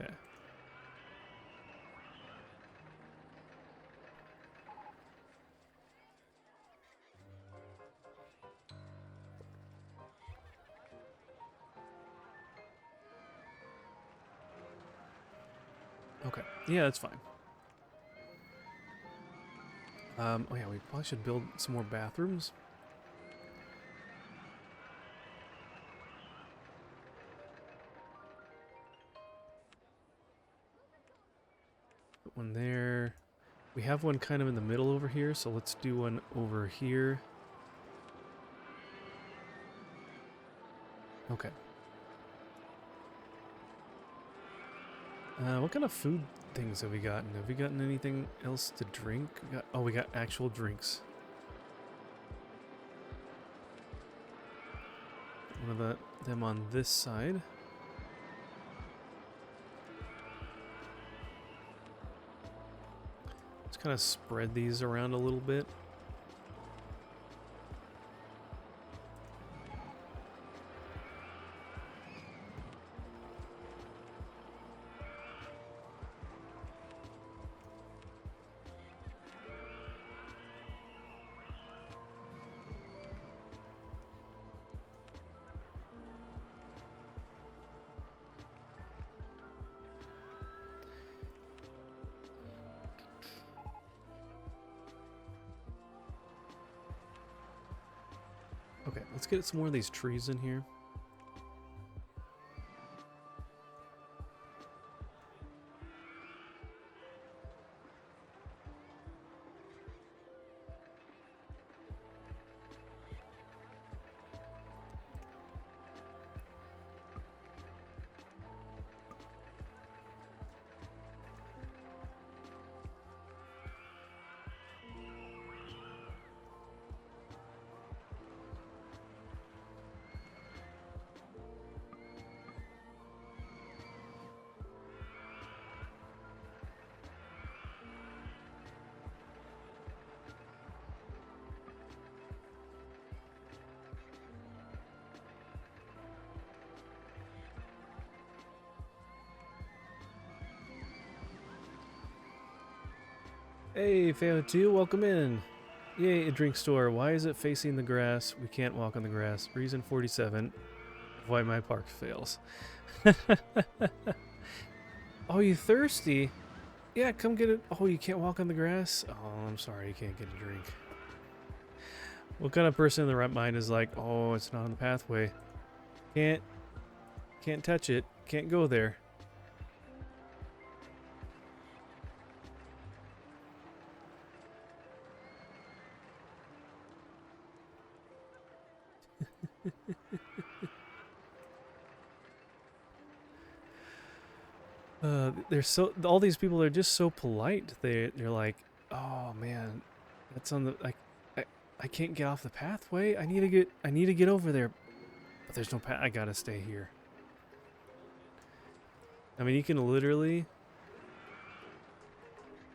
Okay. Okay. Yeah, that's fine. Oh yeah, we probably should build some more bathrooms. Put one there. We have one kind of in the middle over here, so let's do one over here. Okay. What kind of food things have we gotten? Have we gotten anything else to drink? We got actual drinks. One of them on this side. Let's kind of spread these around a little bit. Okay, let's get some more of these trees in here. Hey, Fao2, welcome in. Yay, a drink store. Why is it facing the grass? We can't walk on the grass. Reason 47. Why my park fails. Oh, you thirsty? Yeah, come get it. Oh, you can't walk on the grass? Oh, I'm sorry, you can't get a drink. What kind of person in the right mind is like, oh, it's not on the pathway. Can't touch it. Can't go there. They're so, all these people are just so polite. They're like, oh man, that's on the, like, I can't get off the pathway. I need to get over there. But there's no path. I gotta stay here. I mean, you can literally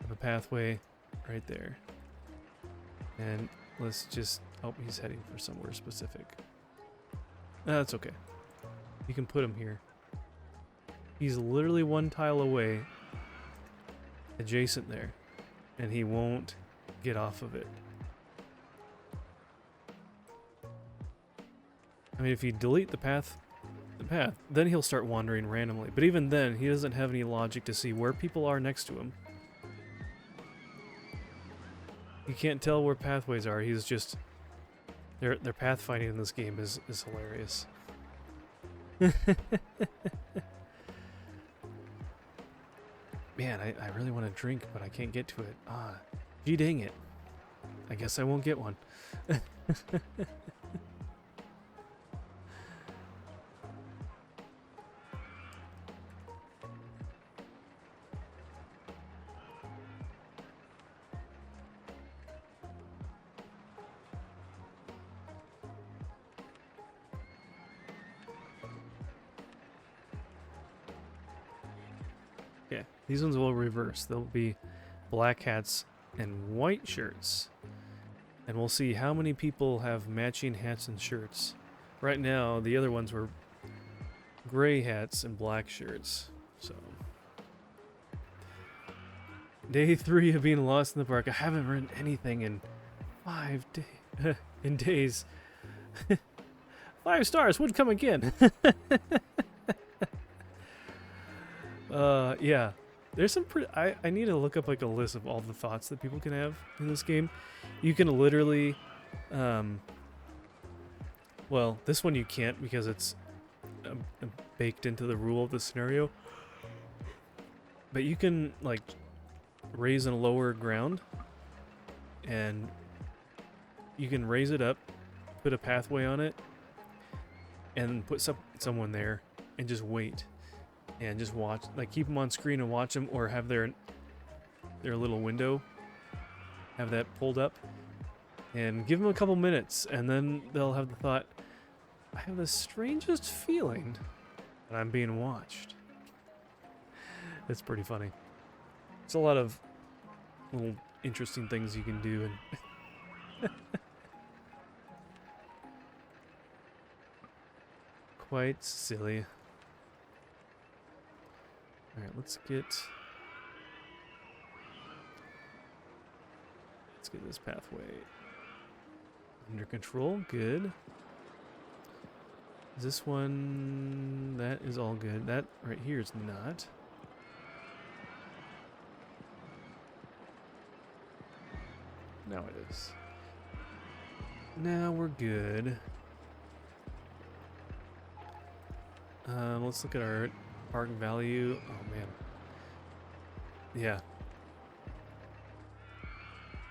have a pathway right there. And let's just, oh, he's heading for somewhere specific. That's okay. You can put him here. He's literally one tile away, adjacent there, and he won't get off of it. I mean, if you delete the path, then he'll start wandering randomly. But even then, he doesn't have any logic to see where people are next to him. He can't tell where pathways are. He's just, their pathfinding in this game is hilarious. Man, I really want a drink, but I can't get to it. Ah, gee dang it. I guess I won't get one. Yeah, these ones will reverse. They'll be black hats and white shirts. And we'll see how many people have matching hats and shirts. Right now, the other ones were gray hats and black shirts. So, day 3 of being lost in the park. I haven't written anything in 5 days. 5 stars would come again. Yeah. There's some I need to look up like a list of all the thoughts that people can have in this game. You can literally well, this one you can't because it's baked into the rule of the scenario. But you can like raise and lower ground, and you can raise it up, put a pathway on it, and put someone there and just wait. And just watch, like keep them on screen and watch them, or have their little window, have that pulled up, and give them a couple minutes, and then they'll have the thought, I have the strangest feeling that I'm being watched. It's pretty funny. It's a lot of little interesting things you can do, and quite silly. Alright, let's get this pathway under control. Good. Is this one? That is all good. That right here is not. Now it is. Now we're good. Let's look at our park value. Oh man. Yeah.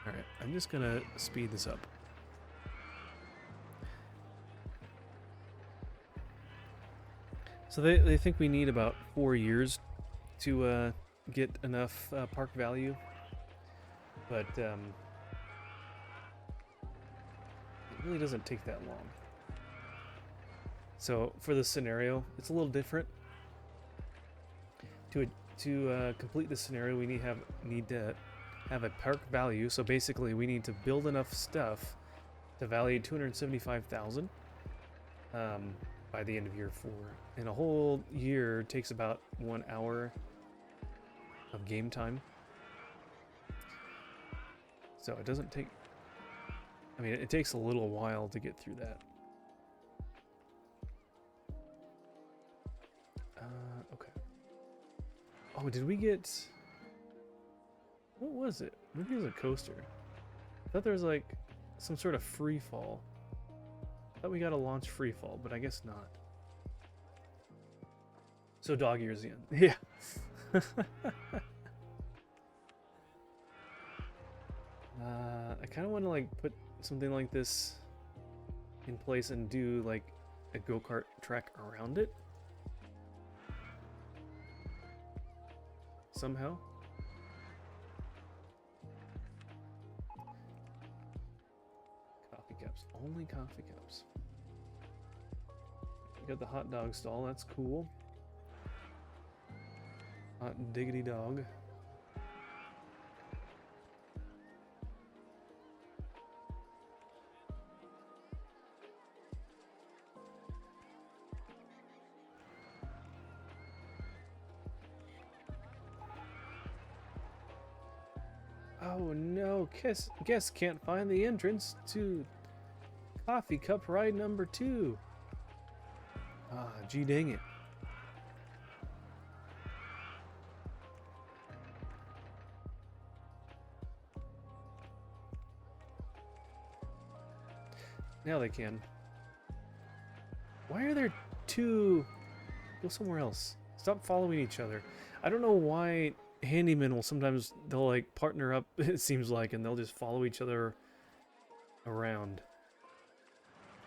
Alright, I'm just gonna speed this up. So they think we need about 4 years to get enough park value, but it really doesn't take that long. So for this scenario, it's a little different. To complete this scenario, we need to have a park value. So basically, we need to build enough stuff to value 275,000 by the end of year 4. And a whole year takes about 1 hour of game time. So it doesn't take. I mean, it takes a little while to get through that. Okay. Oh, did we get... What was it? Maybe it was a coaster. I thought there was like some sort of free fall. I thought we got a launch free fall, but I guess not. So dog ears again. Yeah. I kind of want to like put something like this in place and do like a go-kart track around it. Somehow. Coffee cups. Only coffee cups. We got the hot dog stall. That's cool. Hot diggity dog. Oh no, guess can't find the entrance to coffee cup ride number 2. Ah, gee dang it. Now they can. Why are there 2? Go somewhere else. Stop following each other. I don't know why handymen will sometimes, they'll like partner up, it seems like, and they'll just follow each other around.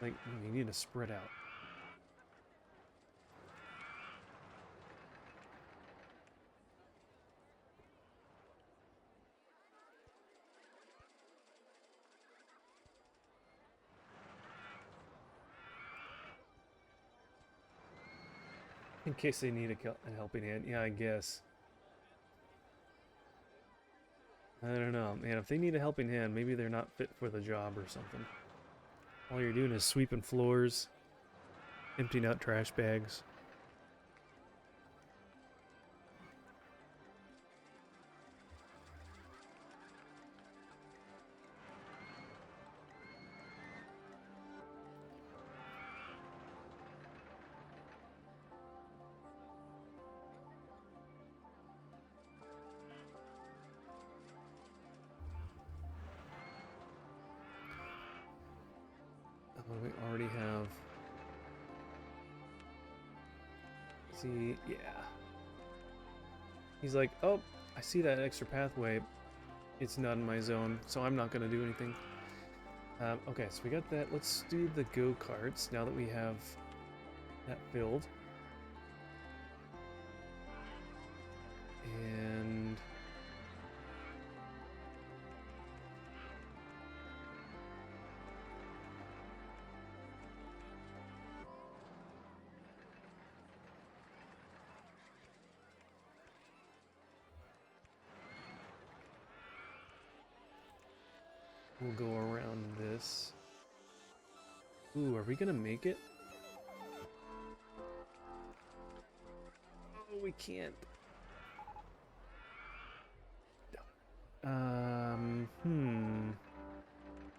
Like, you need to spread out. In case they need a helping hand. Yeah, I guess. I don't know. Man, if they need a helping hand, maybe they're not fit for the job or something. All you're doing is sweeping floors, emptying out trash bags. We already have. See, yeah. He's like, oh, I see that extra pathway. It's not in my zone, so I'm not going to do anything. Okay, so we got that. Let's do the go-karts now that we have that filled. And... we'll go around this. Ooh, are we gonna make it? Oh, we can't.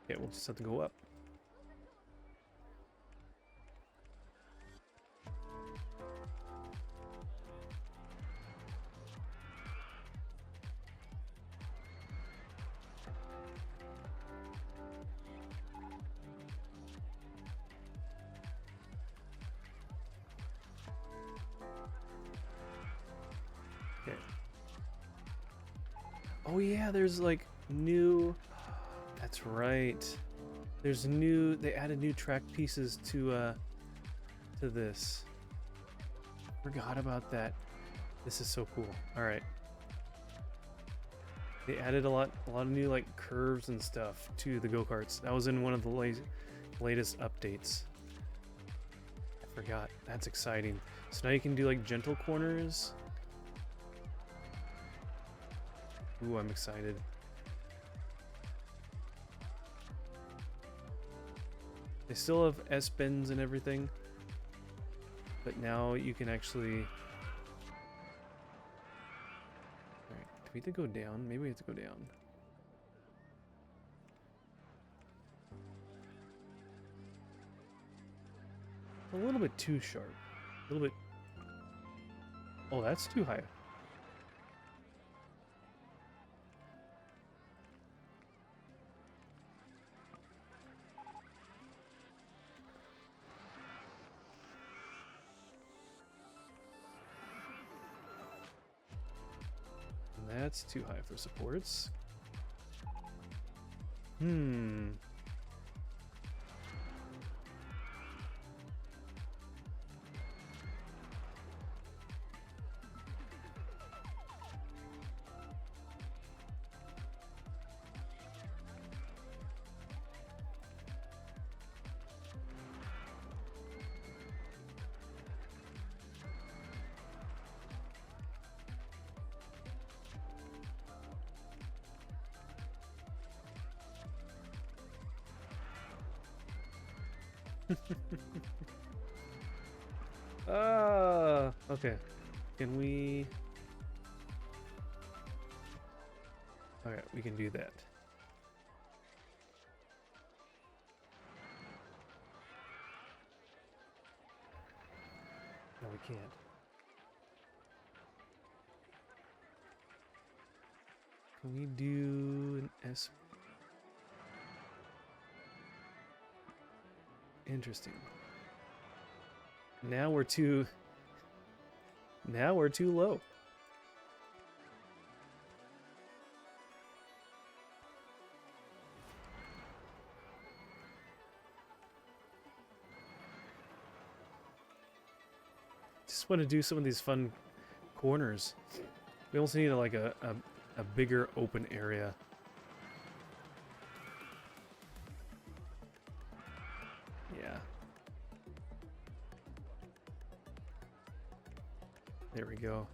Yeah, we'll just have to go up. Okay. Oh yeah, there's like new... That's right. There's new... They added new track pieces to this. Forgot about that. This is so cool. All right. They added a lot of new like curves and stuff to the go-karts. That was in one of the latest updates. I forgot. That's exciting. So now you can do like gentle corners. Ooh, I'm excited. They still have S-bends and everything, but now you can actually... Alright, do we have to go down? Maybe we have to go down. A little bit too sharp. A little bit... Oh, that's too high. That's too high for supports. Okay. Can we... Alright, we can do that. No, we can't. Can we do an S? Interesting. Now we're too low. Just want to do some of these fun corners. We also need like a bigger open area. Yeah. There we go.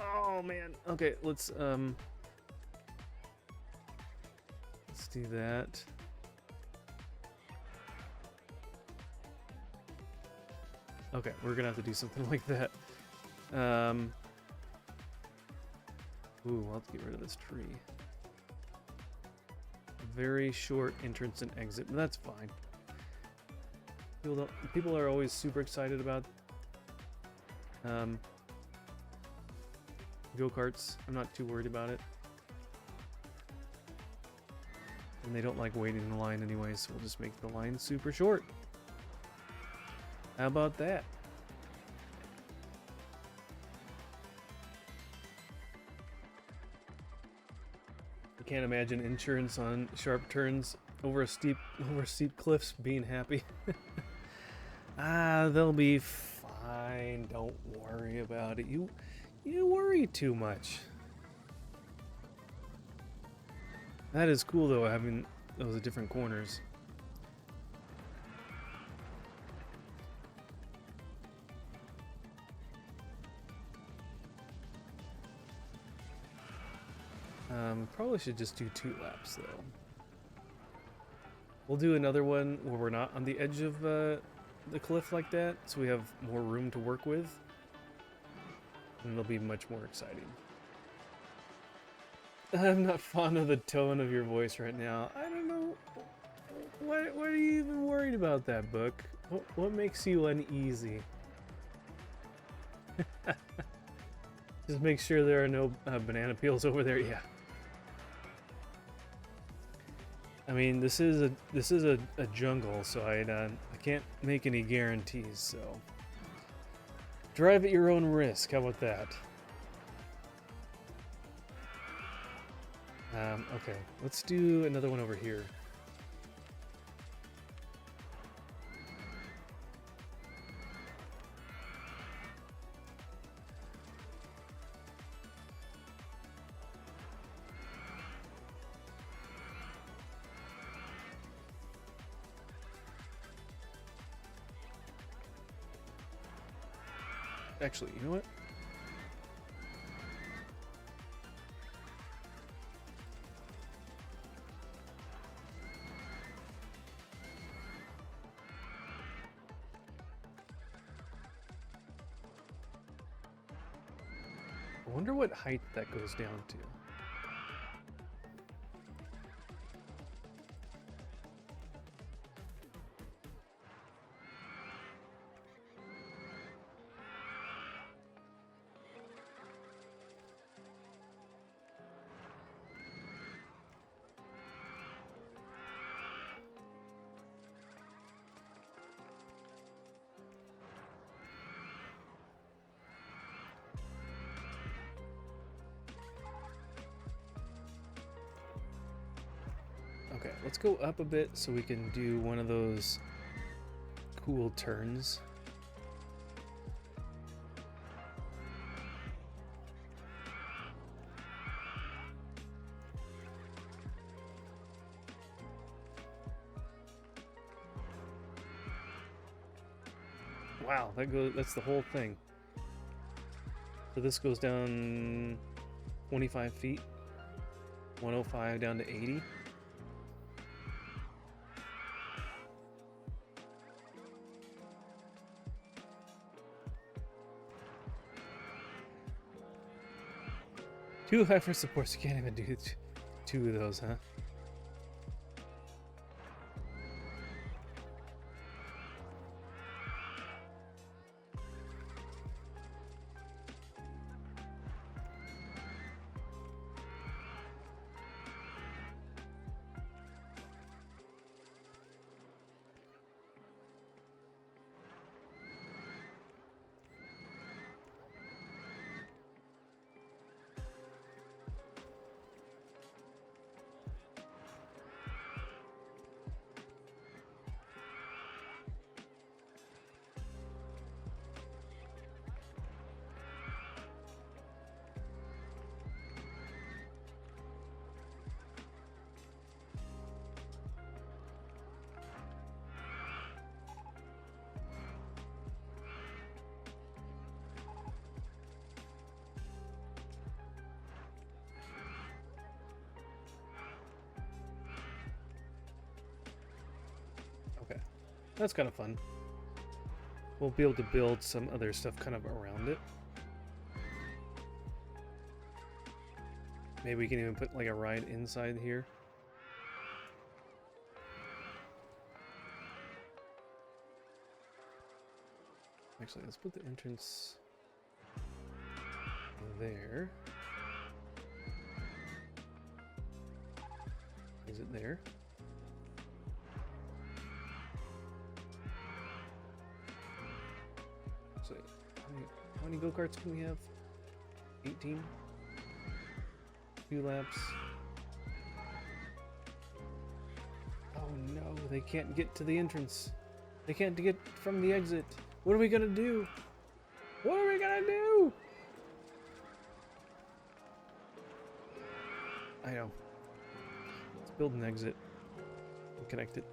Oh man. Okay, let's do that. Okay, we're gonna have to do something like that. Ooh, I'll have to get rid of this tree. Very short entrance and exit, but that's fine. People are always super excited about go-karts. I'm not too worried about it. And they don't like waiting in the line anyway, so we'll just make the line super short. How about that? I can't imagine insurance on sharp turns over steep cliffs being happy. They'll be fine. Don't worry about it. You worry too much. That is cool though, having those different corners. Probably should just do 2 laps though. We'll do another one where we're not on the edge of the cliff like that, so we have more room to work with. And it'll be much more exciting. I'm not fond of the tone of your voice right now. I don't know. Why are you even worried about that, book? What makes you uneasy? Just make sure there are no banana peels over there. Yeah. I mean, this is a jungle, so I can't make any guarantees. So drive at your own risk. How about that? Okay, let's do another one over here. Actually, you know what? I wonder what height that goes down to. Okay, let's go up a bit so we can do one of those cool turns. Wow, that's the whole thing. So this goes down 25 feet, 105 down to 80. Too high for supports. You can't even do two of those, huh? Okay, that's kind of fun. We'll be able to build some other stuff kind of around it. Maybe we can even put like a ride inside here. Actually, let's put the entrance there. Is it there? So, how many go-karts can we have? 18? 2 laps. Oh no, they can't get to the entrance. They can't get from the exit. What are we gonna do? What are we gonna do? I know. Let's build an exit and connect it.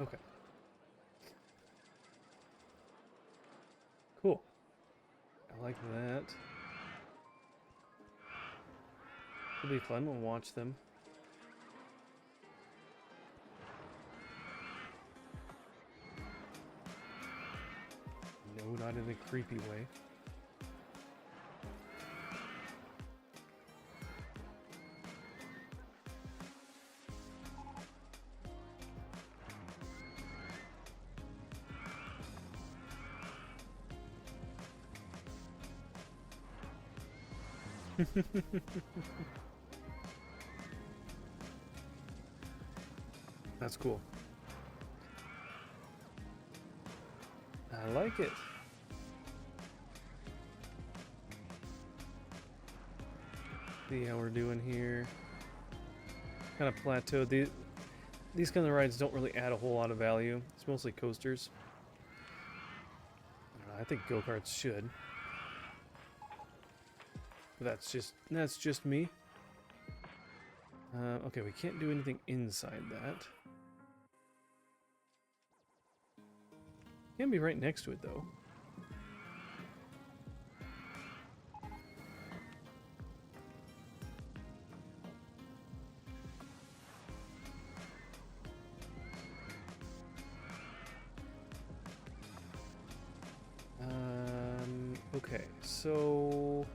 Okay. Cool. I like that. It'll be fun. We'll watch them. No, not in a creepy way. That's cool. I like it. See how we're doing here. Kind of plateaued. These kind of rides don't really add a whole lot of value. It's mostly coasters. I don't know, I think go-karts should. But that's just me. Okay, we can't do anything inside that. Can be right next to it though. Okay, so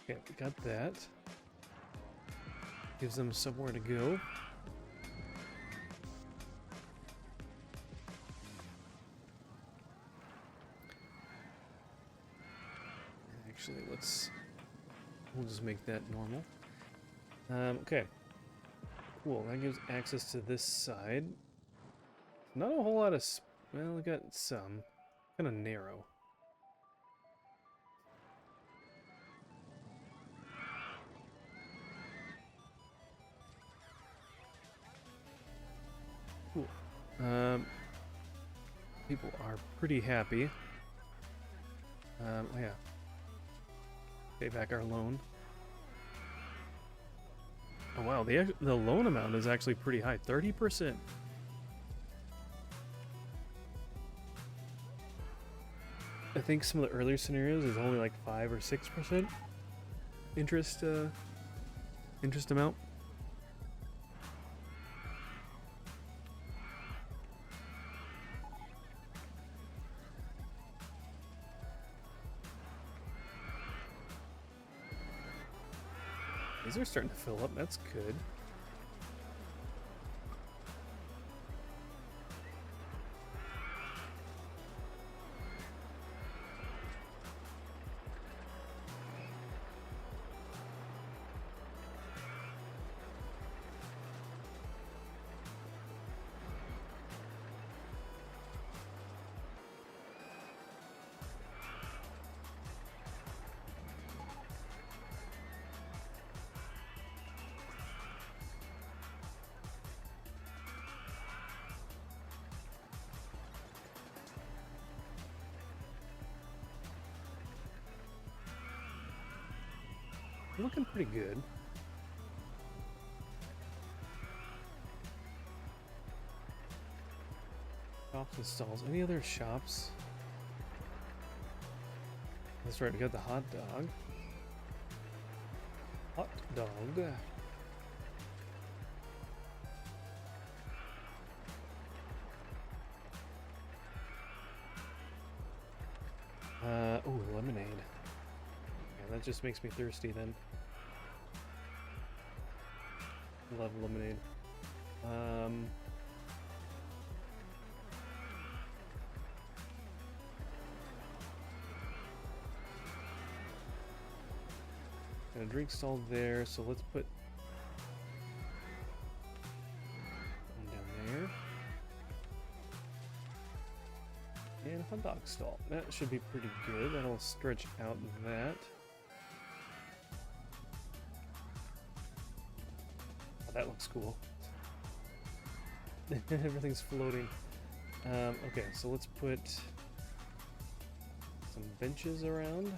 okay, we got that. Gives them somewhere to go. Actually, we'll just make that normal. Okay. Cool, that gives access to this side. Not a whole lot of, well, we got some. Kind of narrow. Cool. People are pretty happy. Oh yeah. Pay back our loan. Oh wow, the loan amount is actually pretty high, 30%. I think some of the earlier scenarios is only like 5 or 6% interest amount. These are starting to fill up, that's good. Looking pretty good. Shops and stalls. Any other shops? That's right, we got the hot dog. Hot dog. Oh, lemonade. Yeah, that just makes me thirsty then. Love lemonade. And a drink stall there, so let's put one down there. And a hot dog stall. That should be pretty good. That'll stretch out that. Oh, that looks cool. Everything's floating. Okay, so let's put some benches around.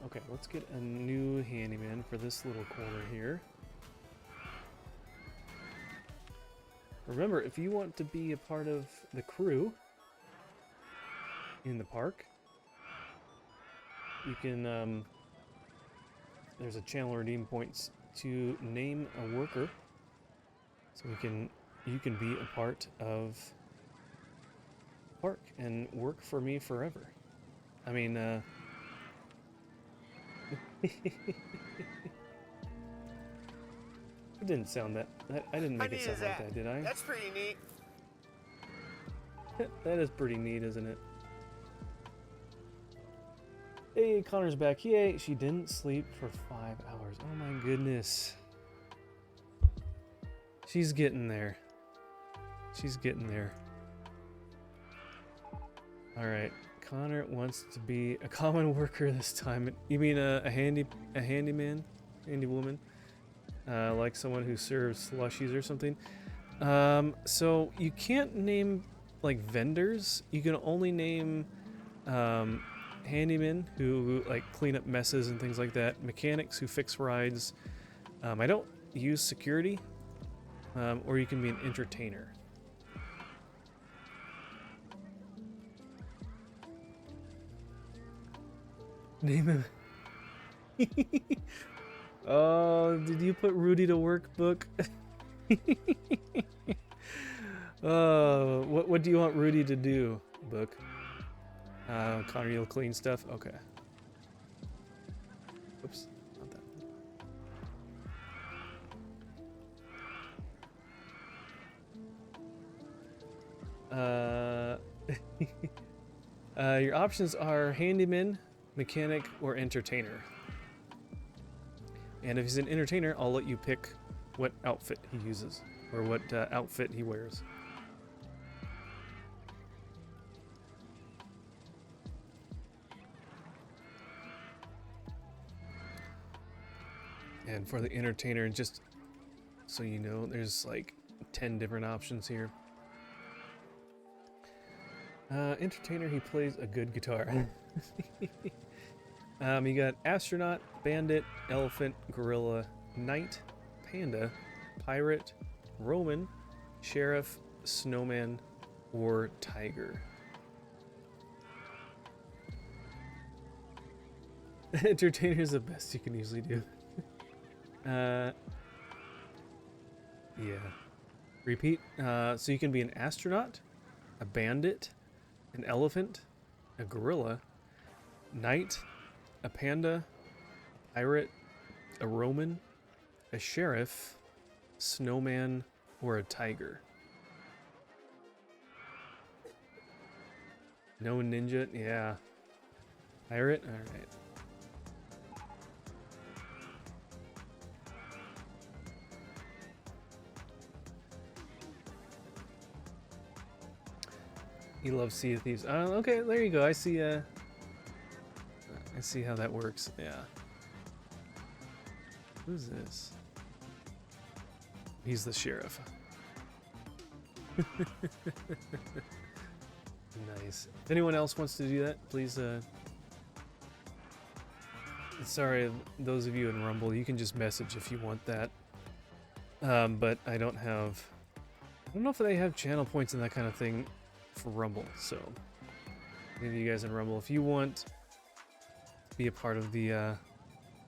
Okay, let's get a new handyman for this little corner here. Remember, if you want to be a part of the crew in the park, you can, there's a channel redeem points to name a worker, so you can be a part of the park and work for me forever. I mean, it didn't sound that I didn't make it sound like that, did I? That's pretty neat. That is pretty neat, isn't it? Hey, Connor's back. Yay! She didn't sleep for 5 hours. Oh my goodness. She's getting there. She's getting there. Alright. Connor wants to be a common worker this time. You mean a handyman? Handy woman? Like someone who serves slushies or something. So you can't name like vendors. You can only name handymen who like clean up messes and things like that. Mechanics who fix rides. I don't use security. Or you can be an entertainer. Name him. Oh, did you put Rudy to work, book? Oh, what do you want Rudy to do, book? Connor, you'll clean stuff? Okay. Oops, not that. Your options are handyman, mechanic, or entertainer. And if he's an entertainer, I'll let you pick what outfit he uses, or what outfit he wears. And for the entertainer, just so you know, there's like 10 different options here. Entertainer, he plays a good guitar. You got astronaut, bandit, elephant, gorilla, knight, panda, pirate, Roman, sheriff, snowman, or tiger. Entertainer is the best you can usually do. Yeah. Repeat. So you can be an astronaut, a bandit, an elephant, a gorilla, knight, a panda, a pirate, a Roman, a sheriff, snowman, or a tiger. No ninja? Yeah. Pirate? Alright. He loves Sea of Thieves. Okay, there you go. I see how that works. Yeah. Who's this? He's the sheriff. Nice. If anyone else wants to do that, please sorry, those of you in Rumble, you can just message if you want that. But I don't know if they have channel points and that kind of thing for Rumble, so any of you guys in Rumble, if you want to be a part of the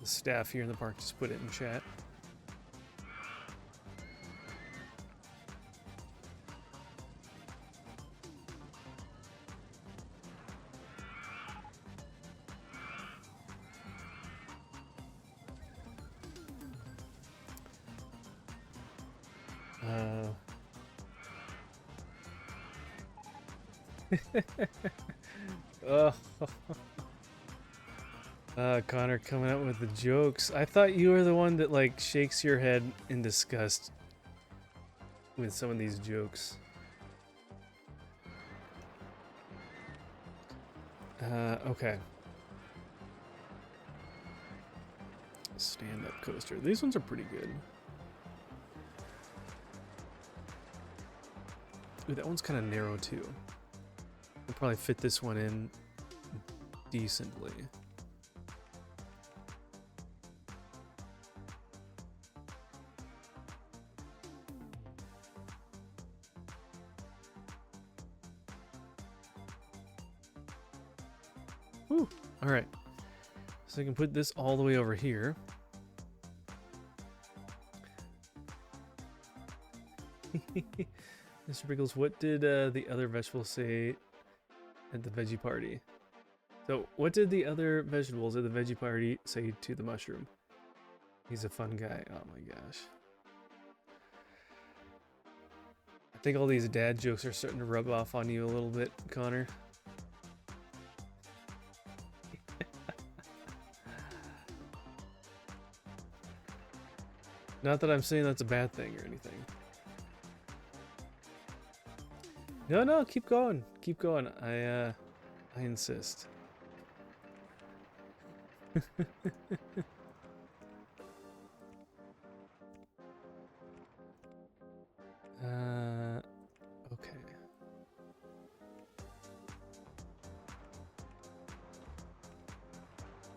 staff here in the park, just put it in chat. Oh. Connor coming out with the jokes. I thought you were the one that like shakes your head in disgust with some of these jokes. Okay. Stand-up coaster. These ones are pretty good. Ooh, that one's kind of narrow too. We'll probably fit this one in decently. Whew. All right. So I can put this all the way over here. Mr. Pickles, what did the other vegetables say at the veggie party? So, what did the other vegetables at the veggie party say to the mushroom? He's a fun guy. Oh my gosh. I think all these dad jokes are starting to rub off on you a little bit, Connor. Not that I'm saying that's a bad thing or anything. No, keep going. Keep going. I insist. Okay.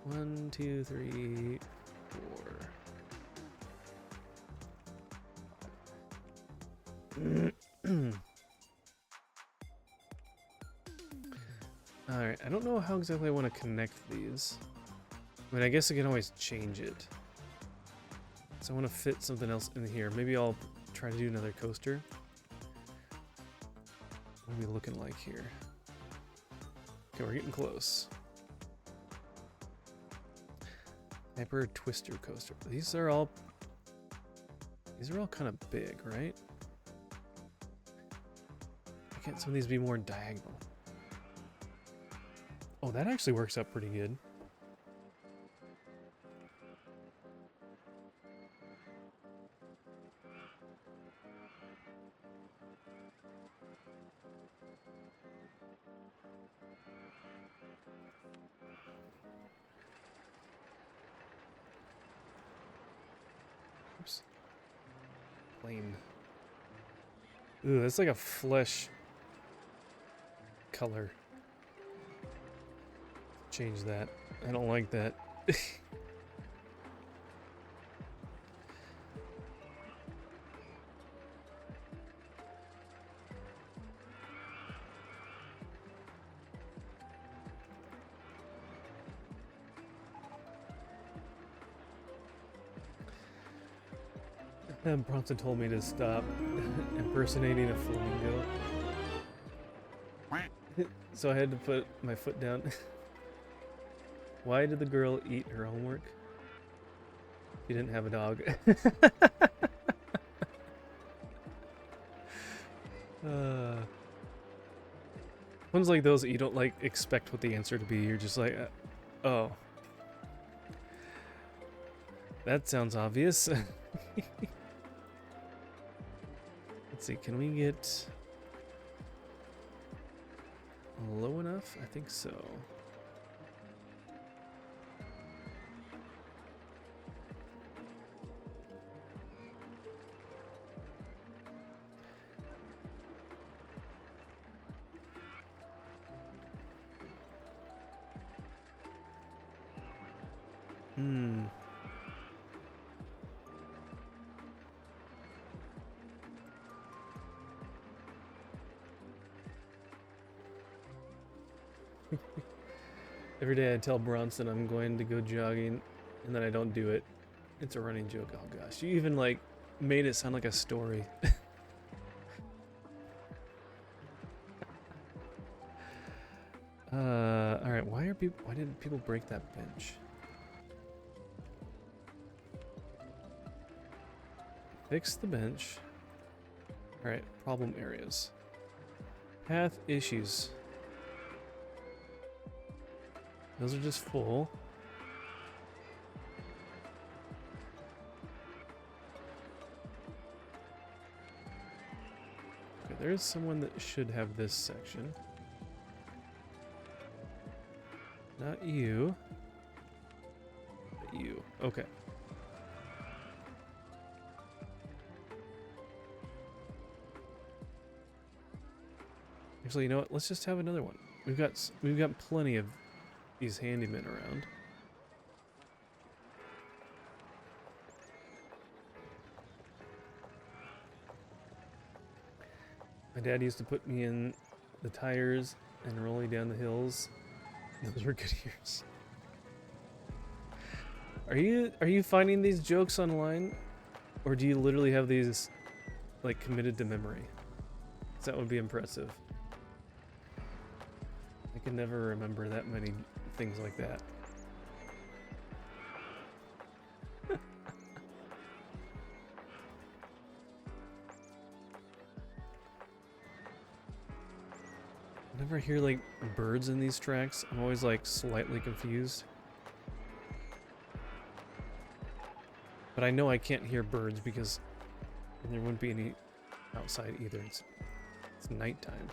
One, two, three, four. Alright, I don't know how exactly I want to connect these. I mean, I guess I can always change it. So I want to fit something else in here. Maybe I'll try to do another coaster. What are we looking like here? Okay, we're getting close. Hyper Twister Coaster. These are all kind of big, right? Why can't some of these be more diagonal? Oh, that actually works out pretty good. Oops. Plain. Ooh, that's like a flesh color. Change that. I don't like that. Bronson told me to stop impersonating a flamingo. So I had to put my foot down. Why did the girl eat her homework? She didn't have a dog. Ones like those that you don't like expect what the answer to be. You're just like, oh, that sounds obvious. Let's see, can we get low enough? I think so. Every day I tell Bronson I'm going to go jogging, and then I don't do it. It's a running joke. Oh gosh, you even like made it sound like a story. All right. Why did people break that bench? Fix the bench. All right. Problem areas. Path issues. Those are just full. Okay, there is someone that should have this section. Not you. But you. Okay. Actually, you know what? Let's just have another one. We've got plenty of these handymen around. My dad used to put me in the tires and roll me down the hills. Those were good years. Are you finding these jokes online, or do you literally have these like committed to memory? 'Cause that would be impressive. I can never remember that many things like that. Whenever I hear like birds in these tracks, I'm always like slightly confused. But I know I can't hear birds because there wouldn't be any outside either. It's nighttime.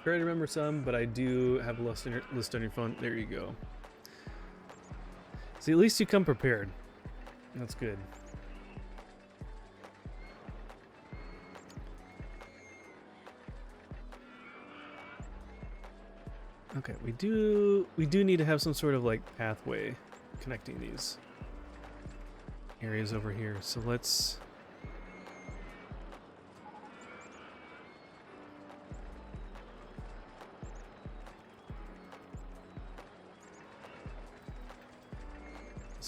Try to remember some, but I do have a list on your phone. There you go. See, at least you come prepared. That's good. Okay, we do need to have some sort of like pathway connecting these areas over here. So let's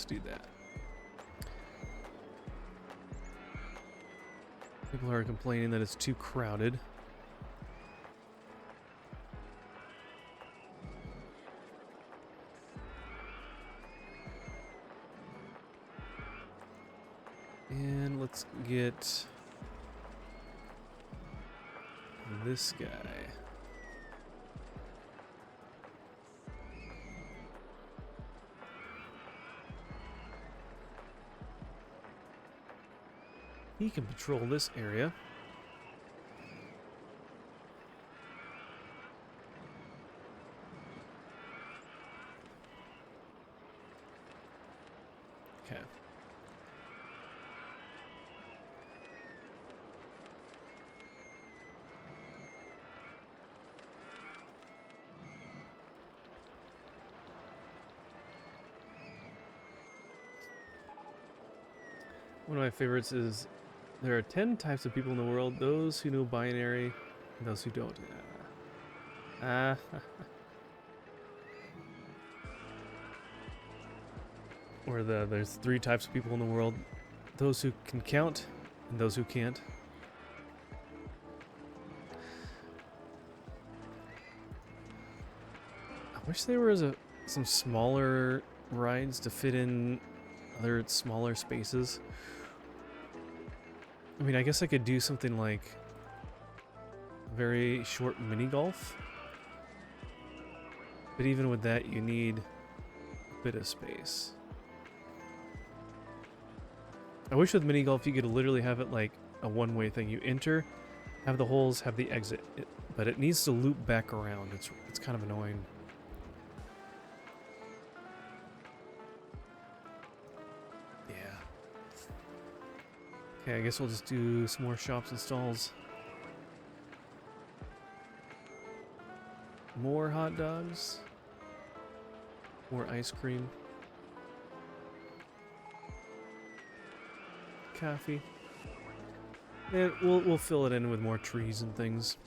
do that. People are complaining that it's too crowded. And let's get this guy. He can patrol this area. Okay. One of my favorites is there are 10 types of people in the world, those who know binary and those who don't. Or there's 3 types of people in the world, those who can count and those who can't. I wish there was some smaller rides to fit in other smaller spaces. I mean, I guess I could do something like very short mini golf. But even with that, you need a bit of space. I wish with mini golf you could literally have it like a one-way thing. You enter, have the holes, have the exit. But it needs to loop back around. It's kind of annoying. Okay, I guess we'll just do some more shops and stalls. More hot dogs. More ice cream. Coffee. And we'll fill it in with more trees and things.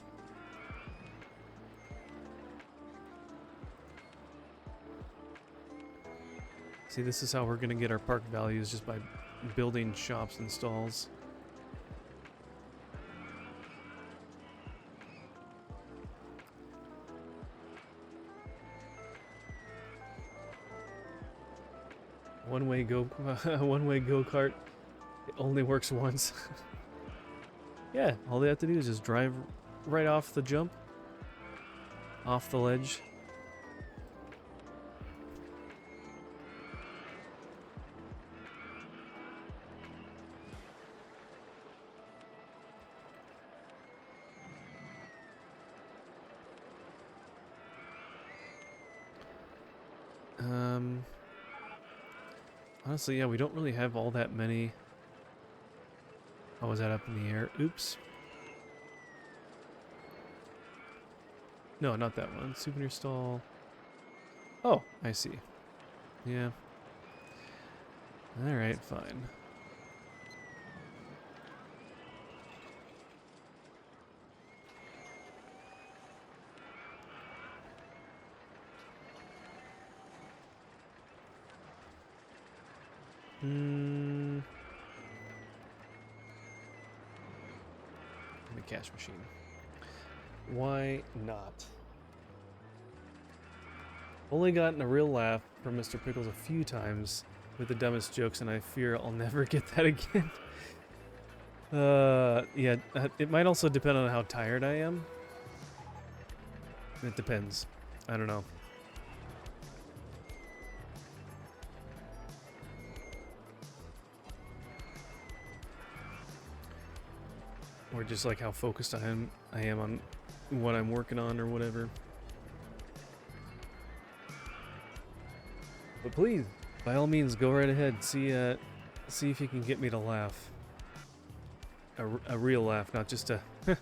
See, this is how we're gonna get our park values, just by building shops and stalls. One-way go-kart. It only works once. Yeah, all they have to do is just drive right off the jump, off the ledge. Honestly, yeah, we don't really have all that many. Oh, was that up in the air? Oops. No, not that one. Souvenir stall. Oh, I see. Yeah. Alright, fine. The cash machine. Why not? Only gotten a real laugh from Mr. Pickles a few times with the dumbest jokes, and I fear I'll never get that again. Yeah, it might also depend on how tired I am. It depends. I don't know. Or just like how focused I am on what I'm working on or whatever. But please, by all means, go right ahead. See if you can get me to laugh. A real laugh, not just a the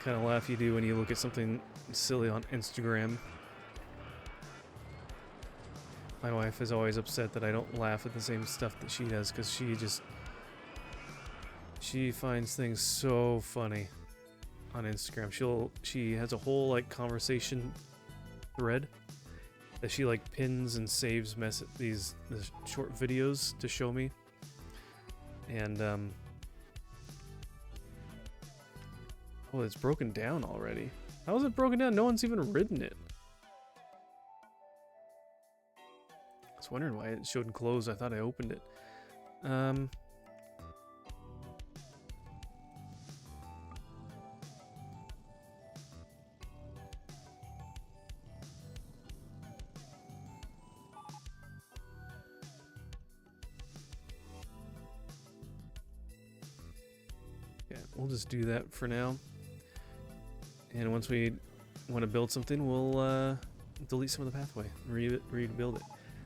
kind of laugh you do when you look at something silly on Instagram. My wife is always upset that I don't laugh at the same stuff that she does, because she finds things so funny on Instagram. She has a whole like conversation thread that she like pins and saves these short videos to show me. And oh, it's broken down already. How is it broken down? No one's even ridden it. I was wondering why it showed closed. I thought I opened it. Yeah, we'll just do that for now. And once we want to build something, we'll delete some of the pathway and rebuild it.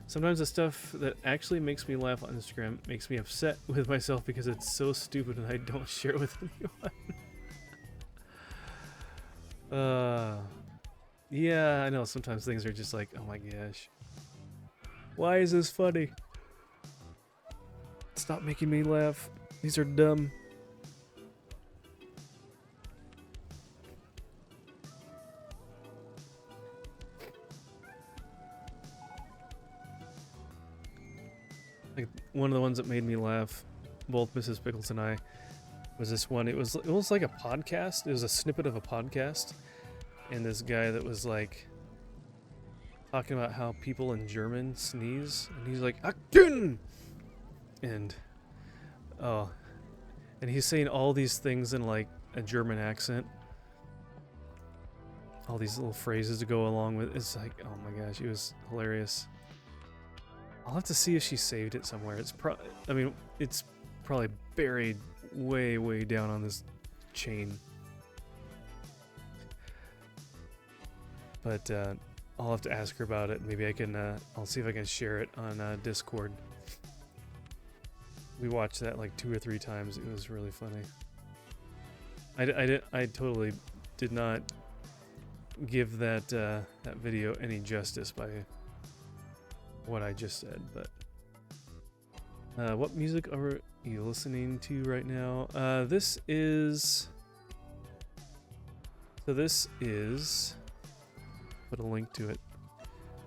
Sometimes the stuff that actually makes me laugh on Instagram makes me upset with myself because it's so stupid and I don't share it with anyone. Yeah, I know. Sometimes things are just like, oh my gosh. Why is this funny? Stop making me laugh. These are dumb. Like one of the ones that made me laugh, both Mrs. Pickles and I, was this one. It was like a podcast. It was a snippet of a podcast, and this guy that was like talking about how people in German sneeze, and he's like Tycoon, and and he's saying all these things in like a German accent, all these little phrases to go along with. It's like, oh my gosh, it was hilarious. I'll have to see if she saved it somewhere. It's probably buried way down on this chain. But I'll have to ask her about it. Maybe I can. I'll see if I can share it on Discord. We watched that like 2 or 3 times. It was really funny. I totally did not give that that video any justice by what I just said, but what music are you listening to right now? This is put a link to it.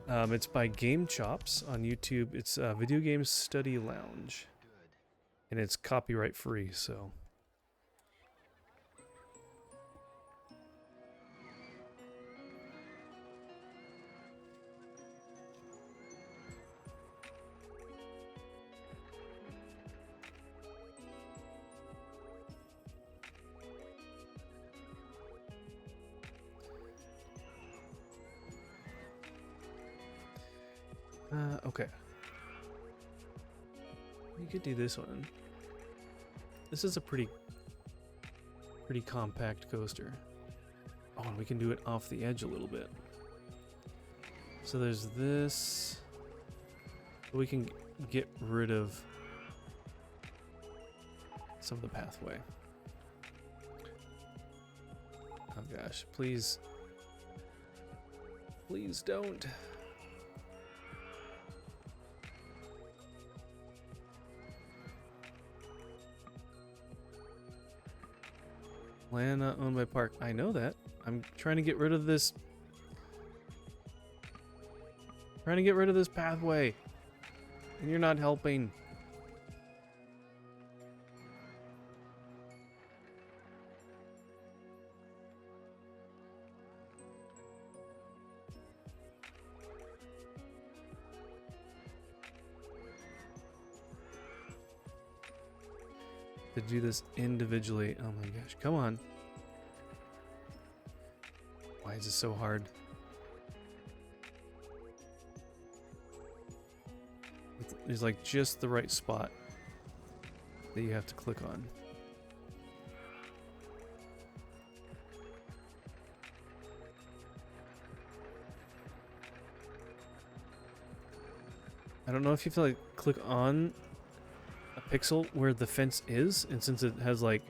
It's by Game Chops on YouTube. It's Video Game Study Lounge, and it's copyright free, so okay. We could do this one. This is a pretty compact coaster. Oh, and we can do it off the edge a little bit. So there's this. We can get rid of some of the pathway. Oh gosh, please. Please don't. Land not owned by park. I know that. I'm trying to get rid of this. Trying to get rid of this pathway. And you're not helping. To do this individually. Oh my gosh, come on. Why is this so hard? There's like just the right spot that you have to click on. I don't know if you have to like click on a pixel where the fence is, and since it has like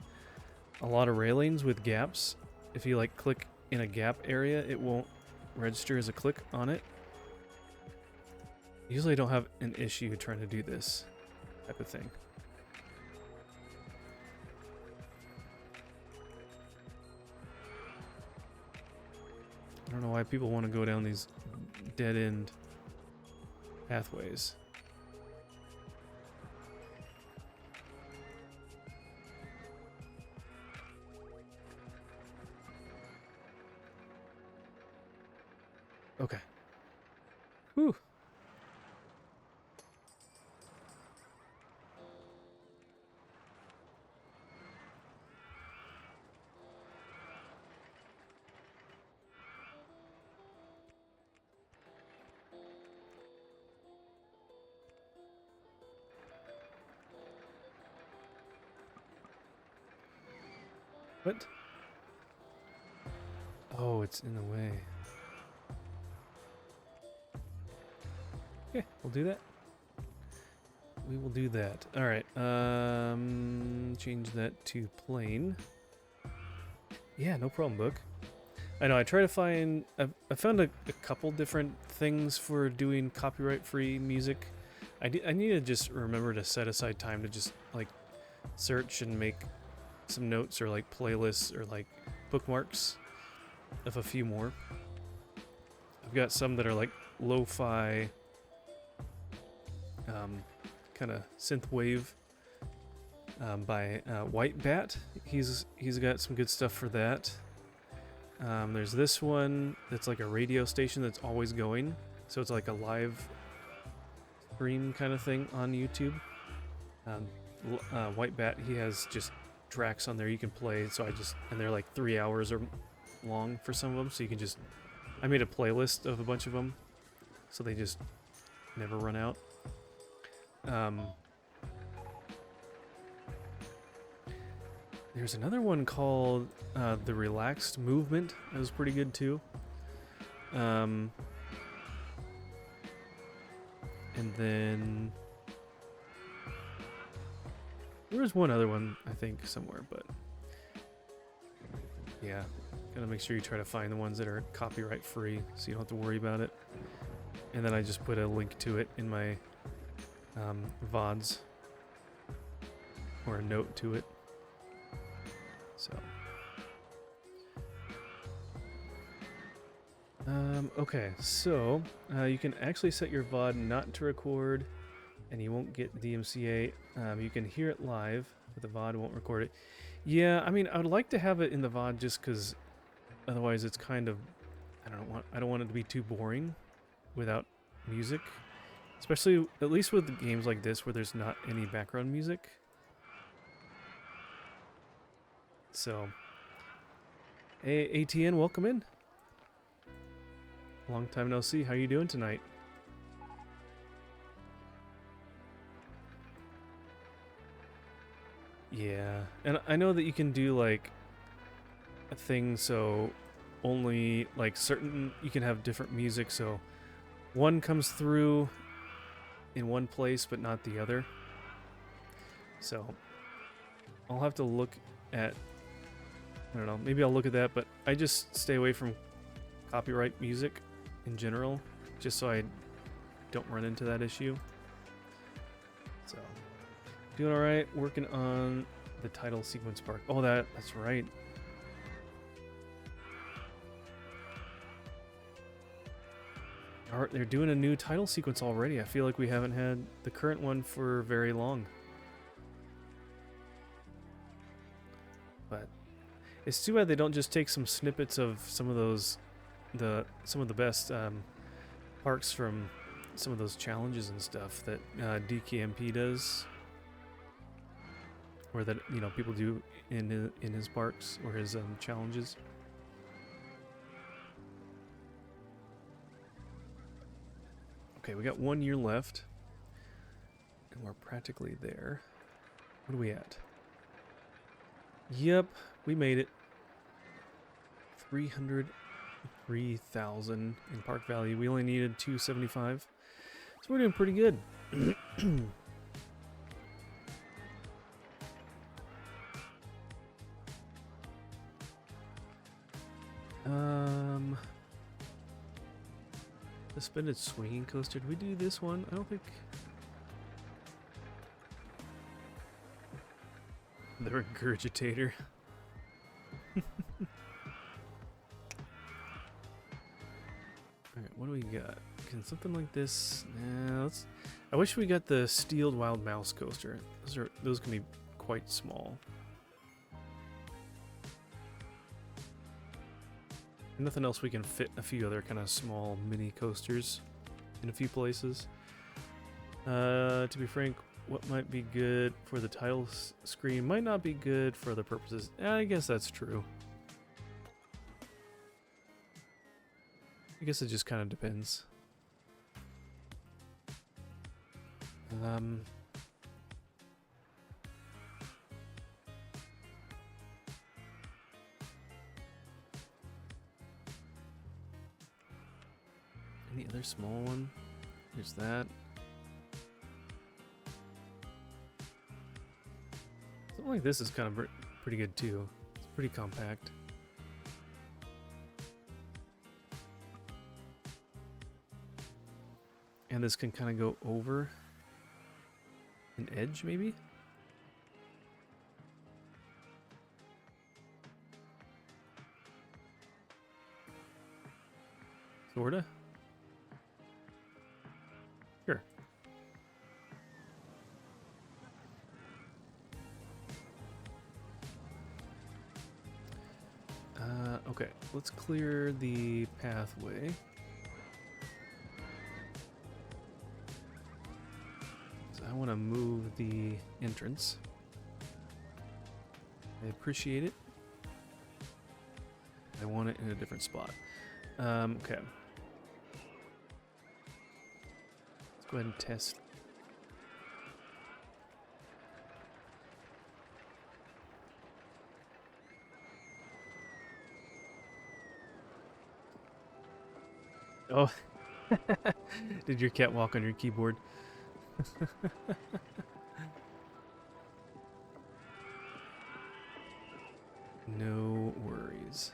a lot of railings with gaps, if you like click in a gap area, it won't register as a click on it. Usually I don't have an issue trying to do this type of thing. I don't know why people want to go down these dead-end pathways. Okay. Whew. What? Oh, it's in the way. Okay, we'll do that. We will do that. All right. Change that to plain. Yeah, no problem, book. I know. I try to find. I found a couple different things for doing copyright-free music. I need to just remember to set aside time to just like search and make some notes or like playlists or like bookmarks of a few more. I've got some that are like lo-fi, kind of synth wave by White Bat. He's got some good stuff for that. There's this one that's like a radio station that's always going, so it's like a live stream kind of thing on YouTube. White Bat, he has just tracks on there you can play, so and they're like 3 hours or long for some of them, so you can just, I made a playlist of a bunch of them so they just never run out. There's another one called The Relaxed Movement. That was pretty good too. And then there was one other one, I think, somewhere, but yeah, gotta make sure you try to find the ones that are copyright free so you don't have to worry about it. And then I just put a link to it in my VODs, or a note to it. So okay, so you can actually set your VOD not to record and you won't get DMCA. You can hear it live, but the VOD won't record it. Yeah, I mean, I would like to have it in the VOD just because otherwise it's kind of, I don't want it to be too boring without music, especially at least with games like this where there's not any background music. So, hey, ATN, welcome in. Long time no see. How you doing tonight? Yeah, and I know that you can do like a thing so only like certain, you can have different music, so one comes through in one place but not the other. So I'll have to look at, I don't know, maybe I'll look at that, but I just stay away from copyright music in general, just so I don't run into that issue. So, doing alright, working on the title sequence part. Oh, that's right. They're doing a new title sequence already. I feel like we haven't had the current one for very long. But it's too bad they don't just take some snippets of some of those, some of the best parks from some of those challenges and stuff that DKMP does, or that people do in his parks or his challenges. Okay, we got 1 year left, and we're practically there. What are we at? Yep, we made it. 303,000 in park value. We only needed 275, so we're doing pretty good. Suspended swinging coaster. Did we do this one? I don't think. The regurgitator. Alright, what do we got? Can something like this? Nah, I wish we got the Steeled Wild Mouse coaster. Those can be quite small. Nothing else we can fit a few other kind of small mini coasters in a few places. To be frank, what might be good for the title screen might not be good for other purposes. I guess that's true. I guess it just kind of depends. Any other small one? There's that. Something like this is kind of pretty good too. It's pretty compact. And this can kind of go over an edge, maybe? Sorta? Sure. Okay, let's clear the pathway. So I want to move the entrance. I appreciate it. I want it in a different spot. Okay. Let's go ahead and test. Oh, did your cat walk on your keyboard? No worries.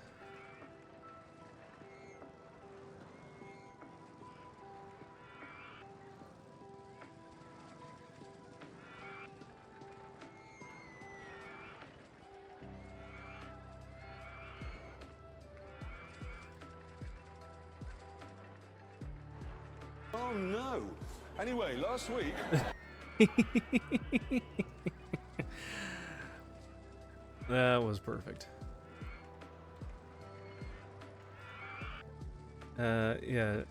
Oh no! Anyway, last week... That was perfect. Yeah,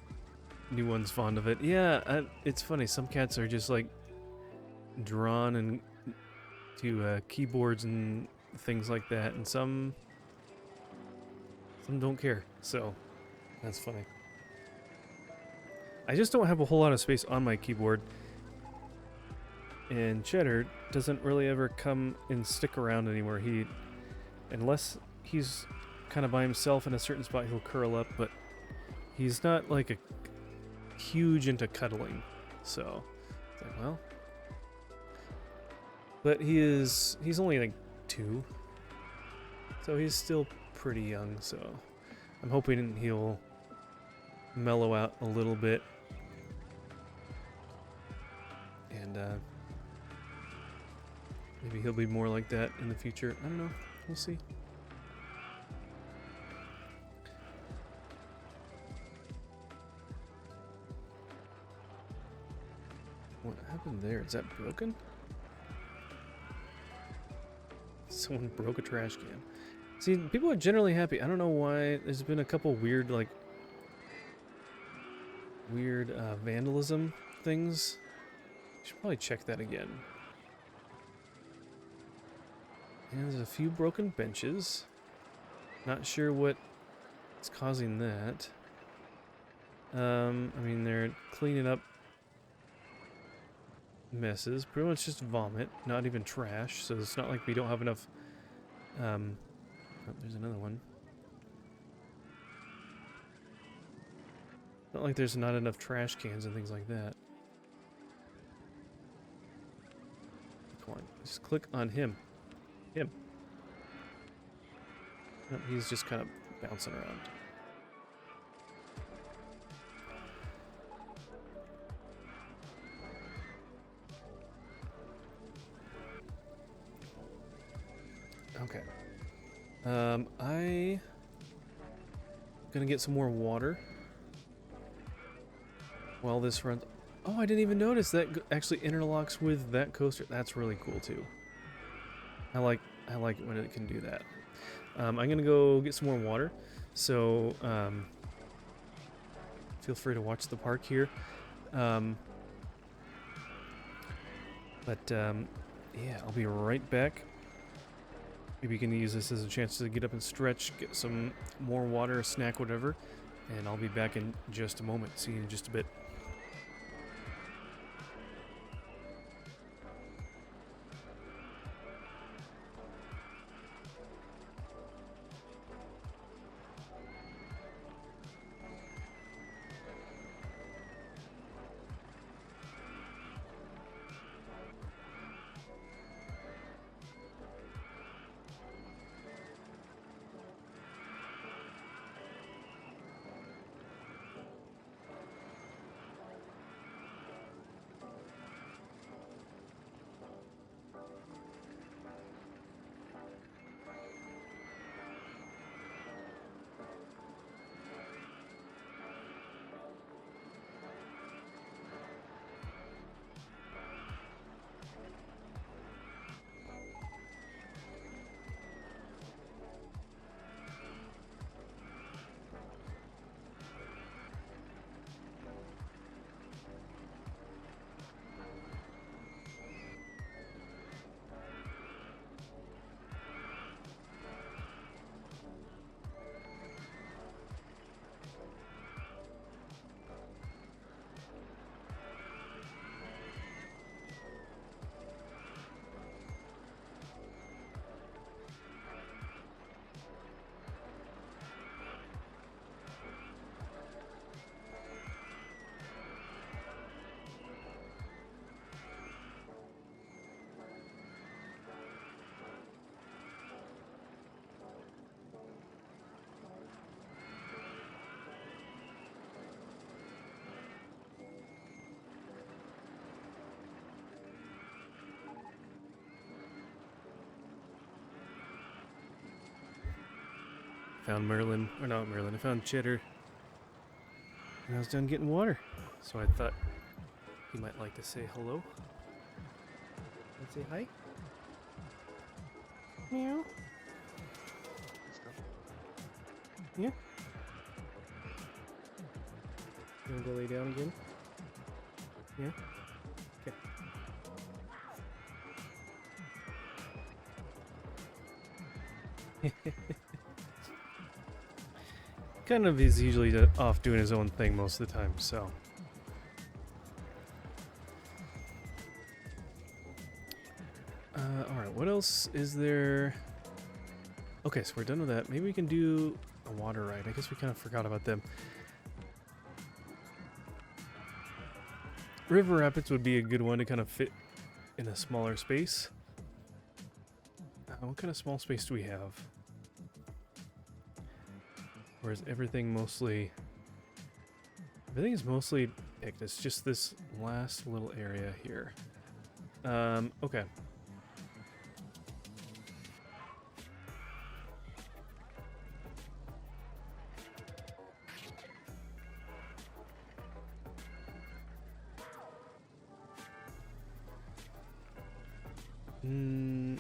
new one's fond of it. Yeah, it's funny. Some cats are just like drawn and to keyboards and things like that, and some don't care. So that's funny. I just don't have a whole lot of space on my keyboard, and Cheddar doesn't really ever come and stick around anymore. Unless he's kind of by himself in a certain spot, he'll curl up, but he's not like a huge into cuddling. So It's like, well, but he's only like 2, so he's still pretty young. So I'm hoping he'll mellow out a little bit, and maybe he'll be more like that in the future. I don't know. We'll see. What happened there? Is that broken? Someone broke a trash can. See, people are generally happy. I don't know why. There's been a couple weird, like, vandalism things. Should probably check that again. And there's a few broken benches. Not sure what's causing that. I mean, they're cleaning up messes. Pretty much just vomit, not even trash. So it's not like we don't have enough. Oh, there's another one. Not like there's not enough trash cans and things like that. Come on, just click on him. Him. No, he's just kind of bouncing around. Okay. I gonna get some more water while this runs. Oh, I didn't even notice that actually interlocks with that coaster. That's really cool too. I like it when it can do that. I'm gonna go get some more water, so feel free to watch the park here. Yeah, I'll be right back. Maybe you can use this as a chance to get up and stretch, get some more water, a snack, whatever, and I'll be back in just a moment. See you in just a bit. Found Merlin, or not Merlin, I found Cheddar, and I was done getting water. So I thought he might like to say hello. Let's say hi. Meow. Yeah. You wanna go lay down again? Yeah? Okay. Kind of is usually off doing his own thing most of the time, so. Alright, what else is there? Okay, so we're done with that. Maybe we can do a water ride. I guess we kind of forgot about them. River Rapids would be a good one to kind of fit in a smaller space. What kind of small space do we have? Or is everything mostly... Everything is mostly picked. It's just this last little area here. Okay.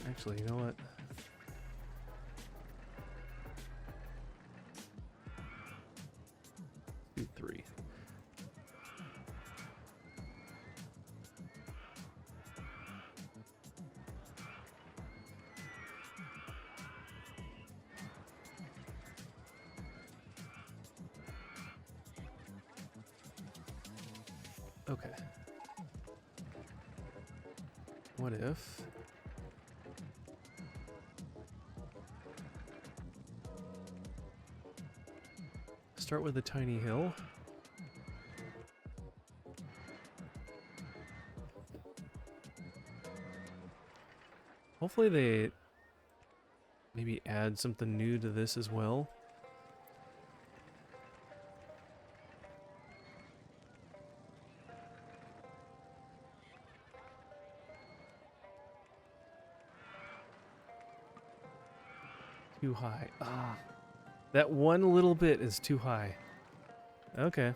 Actually, you know what? Do 3. Okay. What if... Start with a tiny hill. Hopefully they maybe add something new to this as well. Too high. Ah. That one little bit is too high. Okay.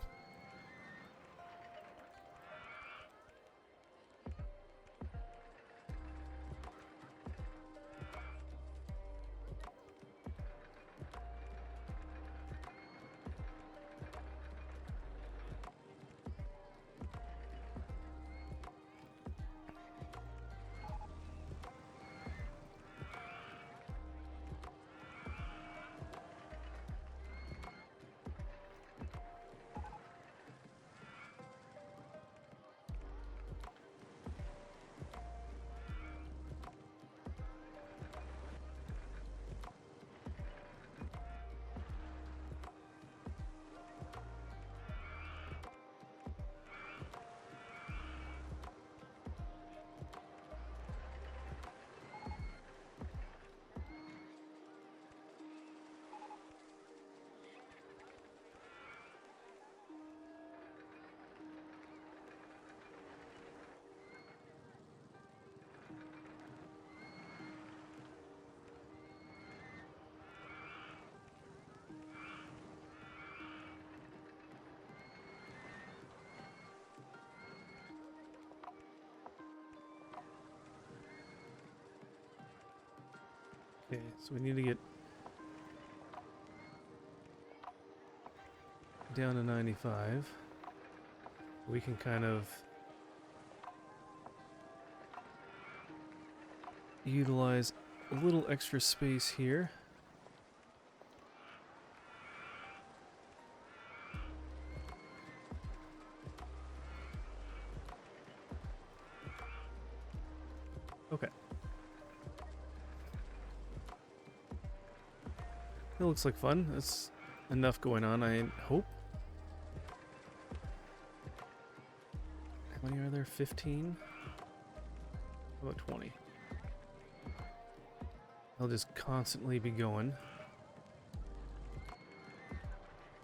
Okay, so we need to get down to 95. We can kind of utilize a little extra space here. Okay. It looks like fun. That's enough going on, I hope. How many are there? 15? How about 20? They'll just constantly be going.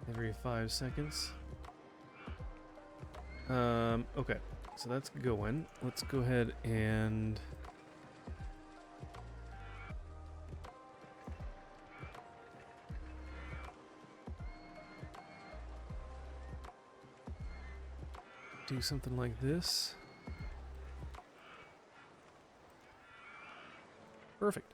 Every 5 seconds. Okay. So that's going. Let's go ahead and... do something like this. Perfect.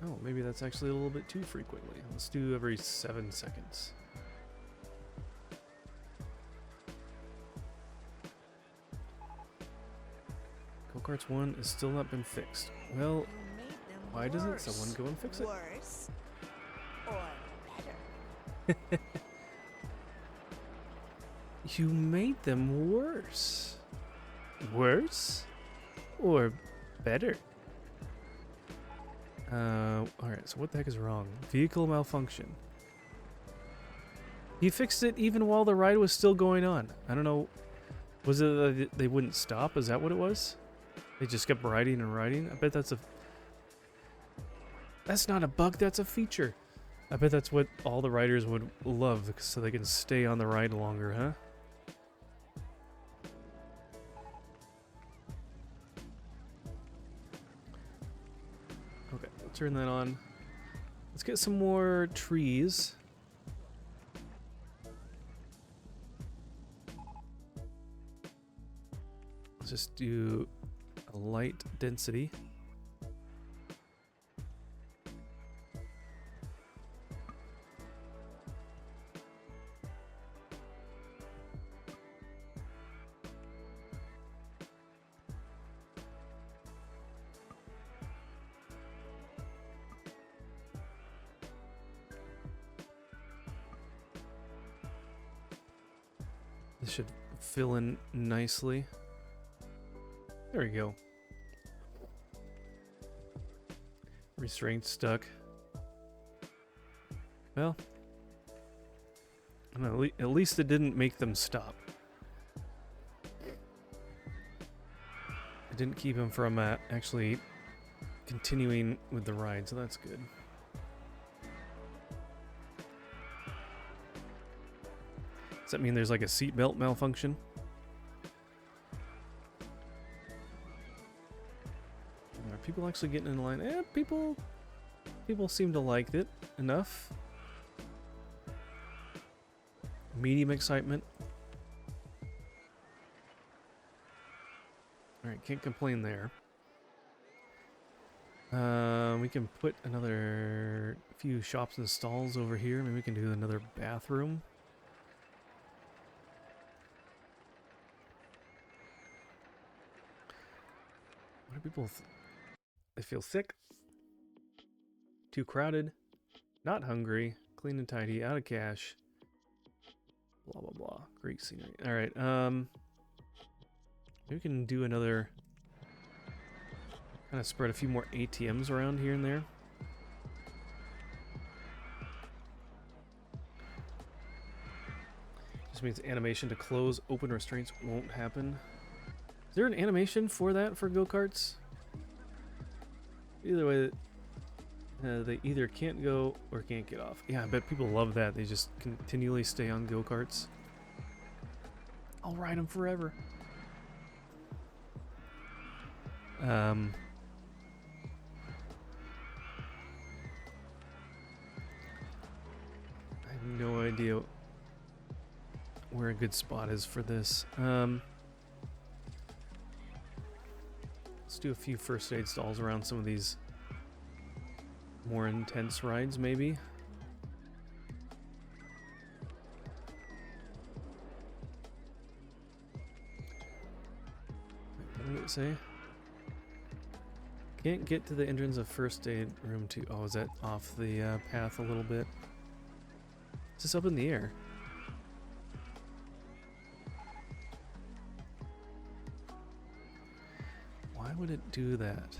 Oh, maybe that's actually a little bit too frequently. Let's do every 7 seconds. Go-Karts 1 has still not been fixed. Well, why doesn't someone go and fix it? Worse or better? You made them worse. Worse? Or better? Alright, so what the heck is wrong? Vehicle malfunction. He fixed it even while the ride was still going on. I don't know. Was it that they wouldn't stop? Is that what it was? They just kept riding and riding? I bet that's a... That's not a bug, that's a feature. I bet that's what all the riders would love, so they can stay on the ride longer, huh? Okay, we'll turn that on. Let's get some more trees. Let's just do a light density. This should fill in nicely. There we go. Restraint stuck. Well, I don't know, at least it didn't make them stop. It didn't keep them from actually continuing with the ride, so that's good. Does that mean there's like a seatbelt malfunction? Are people actually getting in line? People seem to like it enough. Medium excitement. Alright, can't complain there. We can put another few shops and stalls over here. Maybe we can do another bathroom. What do people... They feel sick. Too crowded. Not hungry. Clean and tidy. Out of cash. Blah, blah, blah. Great scenery. Alright, we can do another... Kind of spread a few more ATMs around here and there. This means animation to close open restraints won't happen. Is there an animation for that for go-karts? Either way, they either can't go or can't get off. Yeah, I bet people love that. They just continually stay on go-karts. I'll ride them forever. I have no idea where a good spot is for this. Let's do a few first aid stalls around some of these more intense rides, maybe. What did it say? Can't get to the entrance of first aid room 2. Oh, is that off the path a little bit? It's just up in the air. Why would it do that?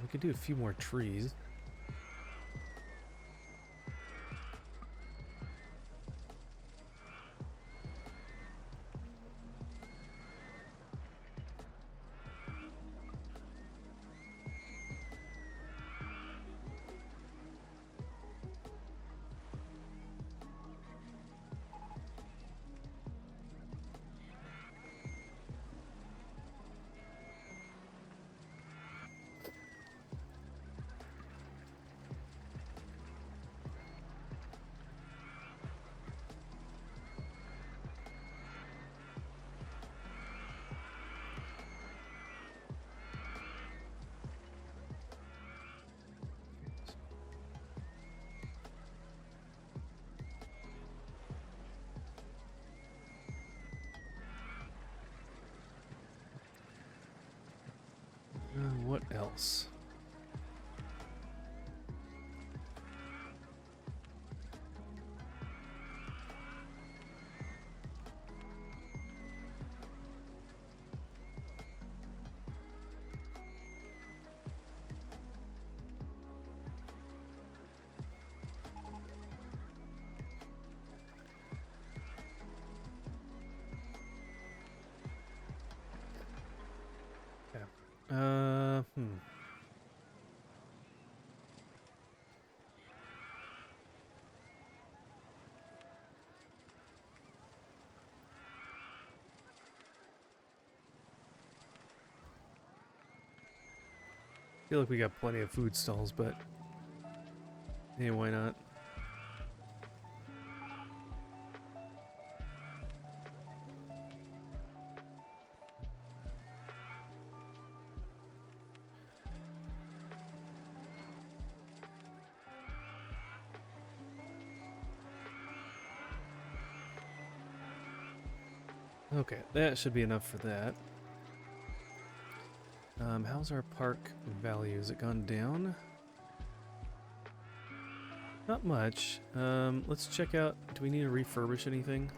We could do a few more trees. else. Hmm. Feel like we got plenty of food stalls, but hey, why not? Okay, that should be enough for that. How's our park value? Has it gone down? Not much. Let's check out. Do we need to refurbish anything?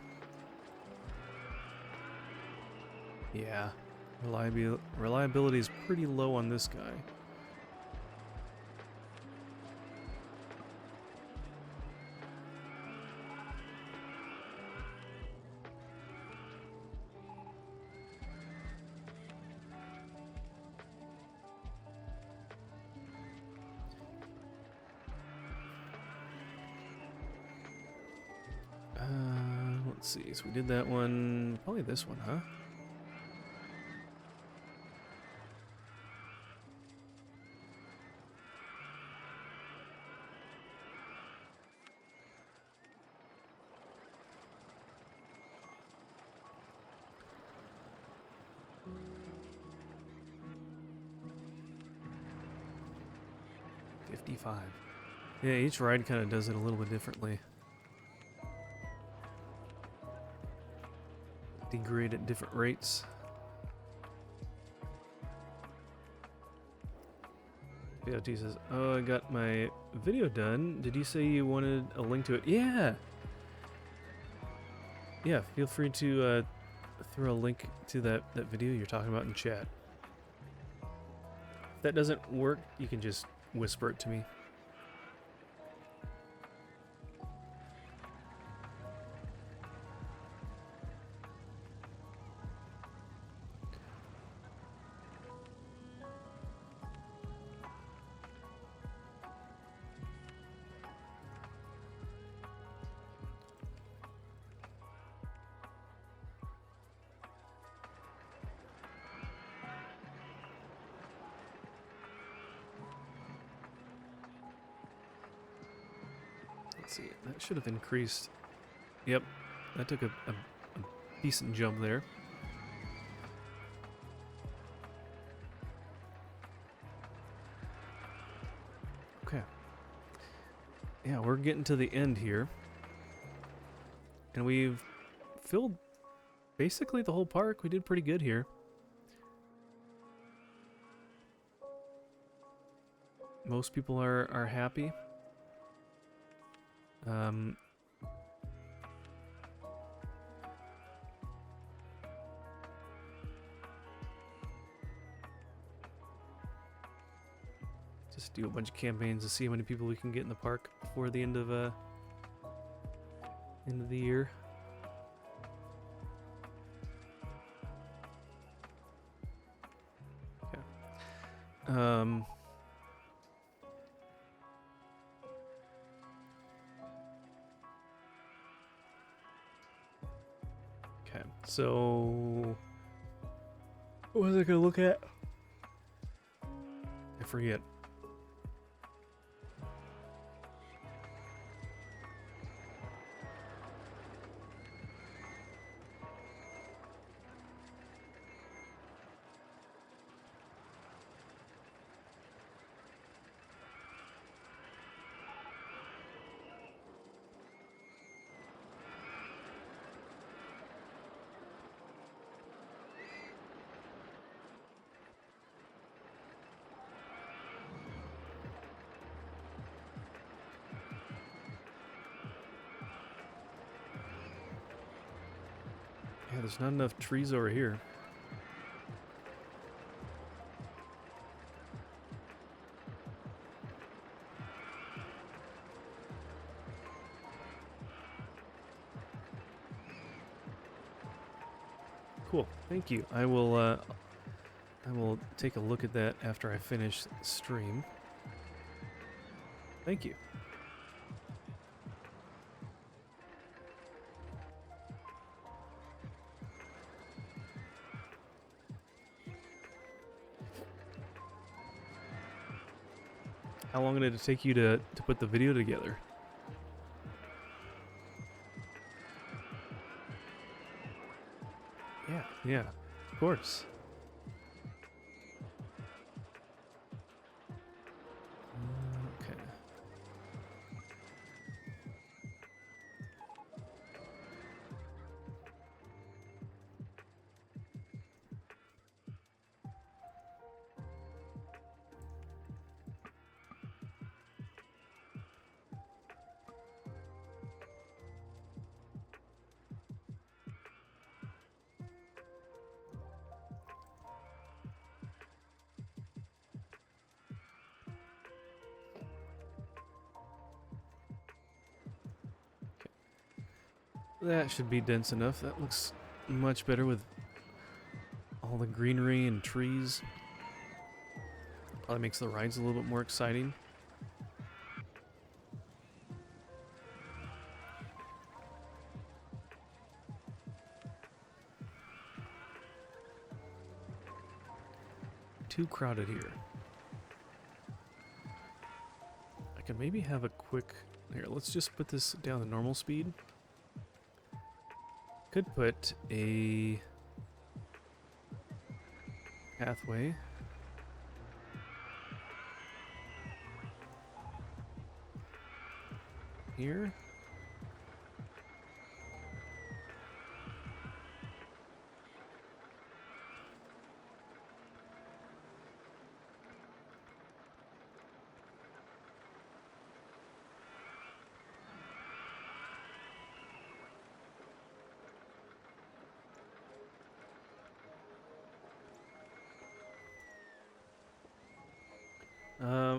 Yeah. Reliability is pretty low on this guy. Let's see. So we did that one. Probably this one, huh? $55. Yeah, each ride kind of does it a little bit differently. Degrade at different rates. BOT says, oh, I got my video done. Did you say you wanted a link to it? Yeah! Yeah, feel free to throw a link to that video you're talking about in chat. If that doesn't work, you can just whisper it to me. Let's see, that should have increased. Yep, that took a decent jump there. Okay. Yeah, we're getting to the end here. And we've filled basically the whole park. We did pretty good here. Most people are happy. Just do a bunch of campaigns to see how many people we can get in the park before the end of the year. Okay. Okay, so what was I gonna look at? I forget. Yeah, there's not enough trees over here. Cool. Thank you. I will take a look at that after I finish the stream. Thank you. How long did it take you to put the video together? Yeah, of course. Okay. That should be dense enough. That looks much better with all the greenery and trees. Probably makes the rides a little bit more exciting. Too crowded here. I could maybe have a quick... Here, let's just put this down to normal speed. Could put a pathway here.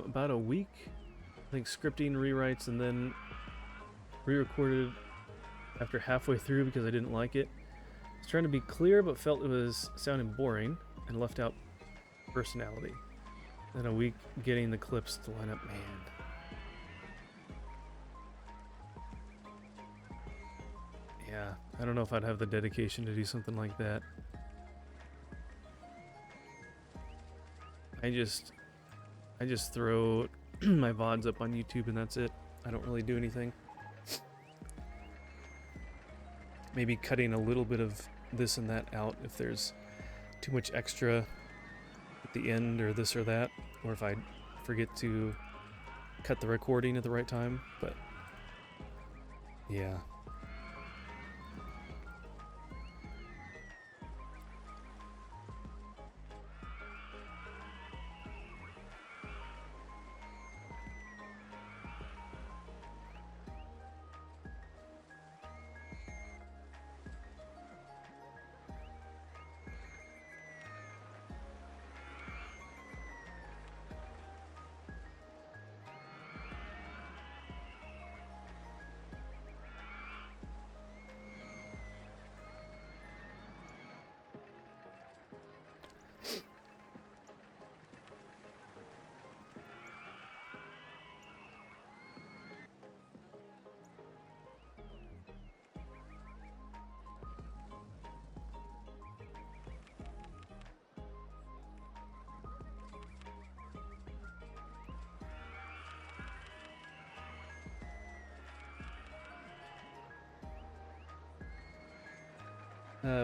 About a week. I think scripting, rewrites, and then re-recorded after halfway through because I didn't like it. I was trying to be clear but felt it was sounding boring and left out personality. Then a week getting the clips to line up, man. Yeah, I don't know if I'd have the dedication to do something like that. I just throw my VODs up on YouTube and that's it. I don't really do anything. Maybe cutting a little bit of this and that out if there's too much extra at the end or this or that, or if I forget to cut the recording at the right time, but yeah.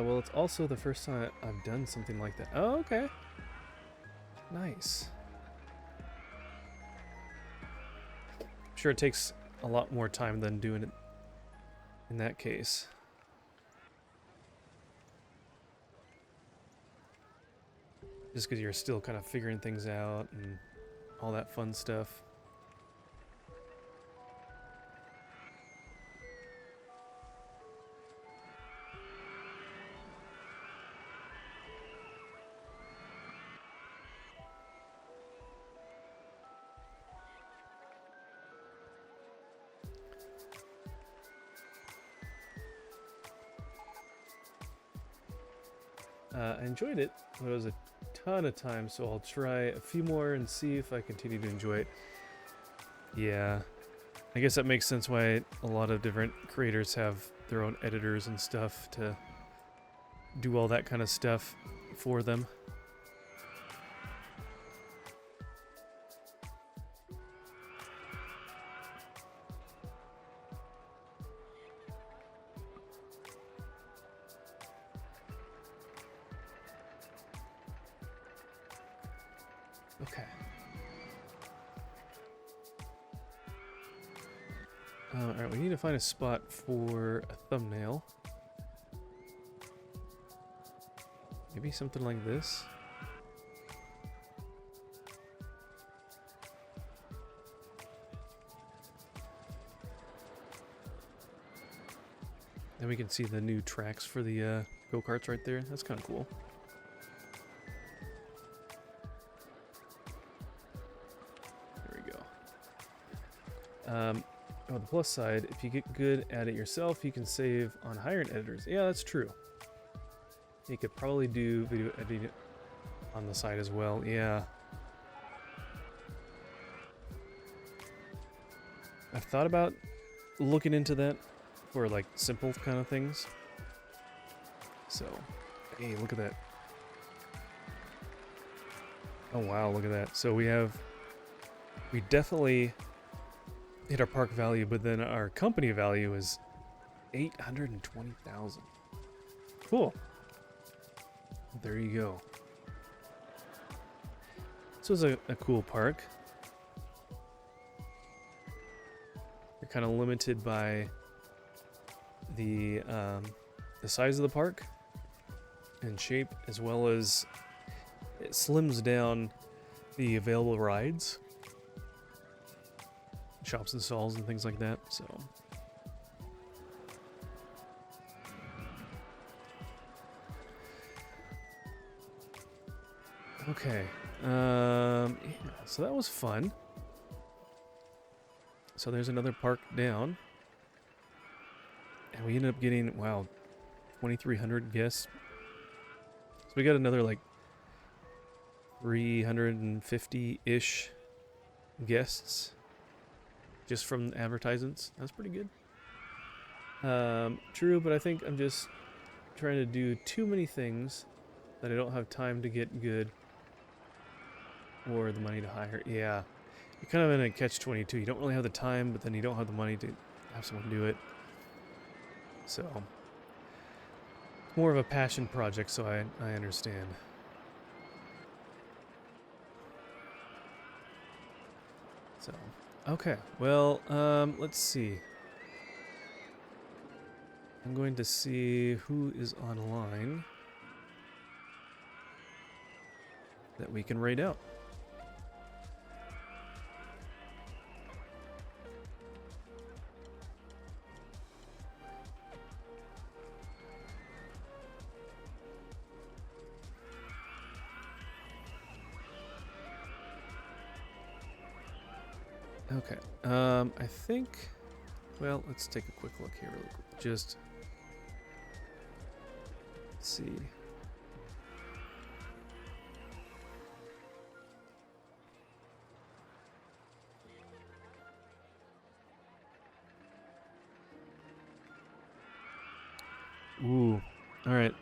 Well, it's also the first time I've done something like that. Oh, okay. Nice. I'm sure it takes a lot more time than doing it in that case. Just because you're still kind of figuring things out and all that fun stuff. I enjoyed it, but it was a ton of time, so I'll try a few more and see if I continue to enjoy it. Yeah, I guess that makes sense why a lot of different creators have their own editors and stuff to do all that kind of stuff for them. Okay. Alright, we need to find a spot for a thumbnail. Maybe something like this. Then we can see the new tracks for the go-karts right there. That's kind of cool. There we go. On the plus side, if you get good at it yourself, you can save on higher-end editors. Yeah, that's true. You could probably do video editing on the side as well. Yeah. I've thought about looking into that for like simple kind of things. So, hey, look at that. Oh wow, look at that. So we definitely hit our park value, but then our company value is 820,000. Cool. There you go. This was a cool park. You're kind of limited by the size of the park and shape, as well as it slims down the available rides, shops and stalls and things like that. So okay, yeah, so that was fun. So there's another park down, and we ended up getting, wow, 2,300 guests. So we got another like 350-ish guests just from advertisements. That's pretty good. True, but I think I'm just trying to do too many things that I don't have time to get good or the money to hire. Yeah, you're kind of in a catch-22. You don't really have the time, but then you don't have the money to have someone do it. So, more of a passion project, so I understand. So, okay, well, let's see. I'm going to see who is online that we can raid out. Okay, I think, well, let's take a quick look here really quick. Just see. Ooh, all right.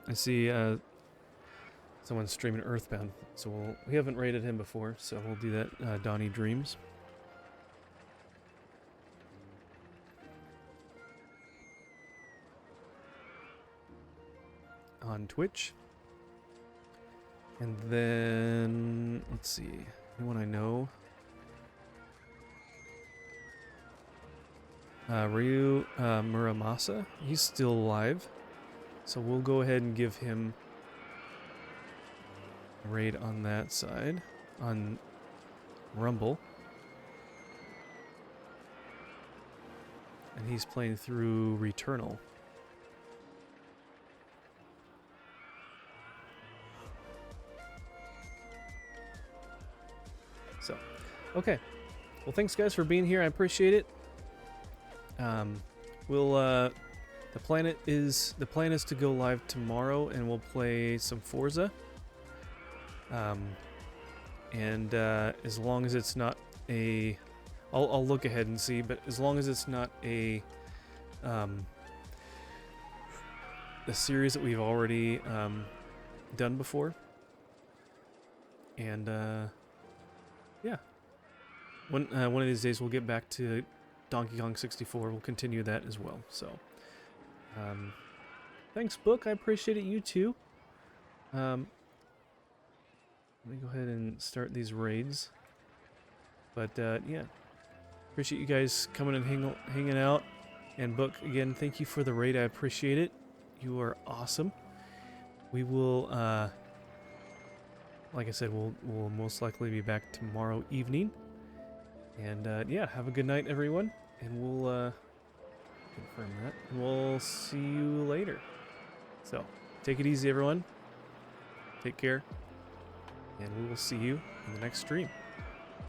I see someone's streaming Earthbound, so we haven't rated him before, so we'll do that. Donnie Dreams. On Twitch. And then, let's see, anyone I know? Ryu Muramasa, he's still alive, so we'll go ahead and give him a raid on that side, on Rumble. And he's playing through Returnal. So, okay. Well, thanks guys for being here. I appreciate it. We'll The plan is to go live tomorrow, and we'll play some Forza. And as long as it's not a, I'll look ahead and see, but as long as it's not a series that we've already done before. And yeah, one of these days we'll get back to Donkey Kong 64. We'll continue that as well. So, thanks, Book. I appreciate it. You too. Let me go ahead and start these raids. But yeah, appreciate you guys coming and hanging out. And Book, again, thank you for the raid. I appreciate it. You are awesome. We will, like I said, we'll most likely be back tomorrow evening. And yeah, have a good night, everyone. And we'll confirm that. And we'll see you later. So, take it easy, everyone. Take care. And we will see you in the next stream.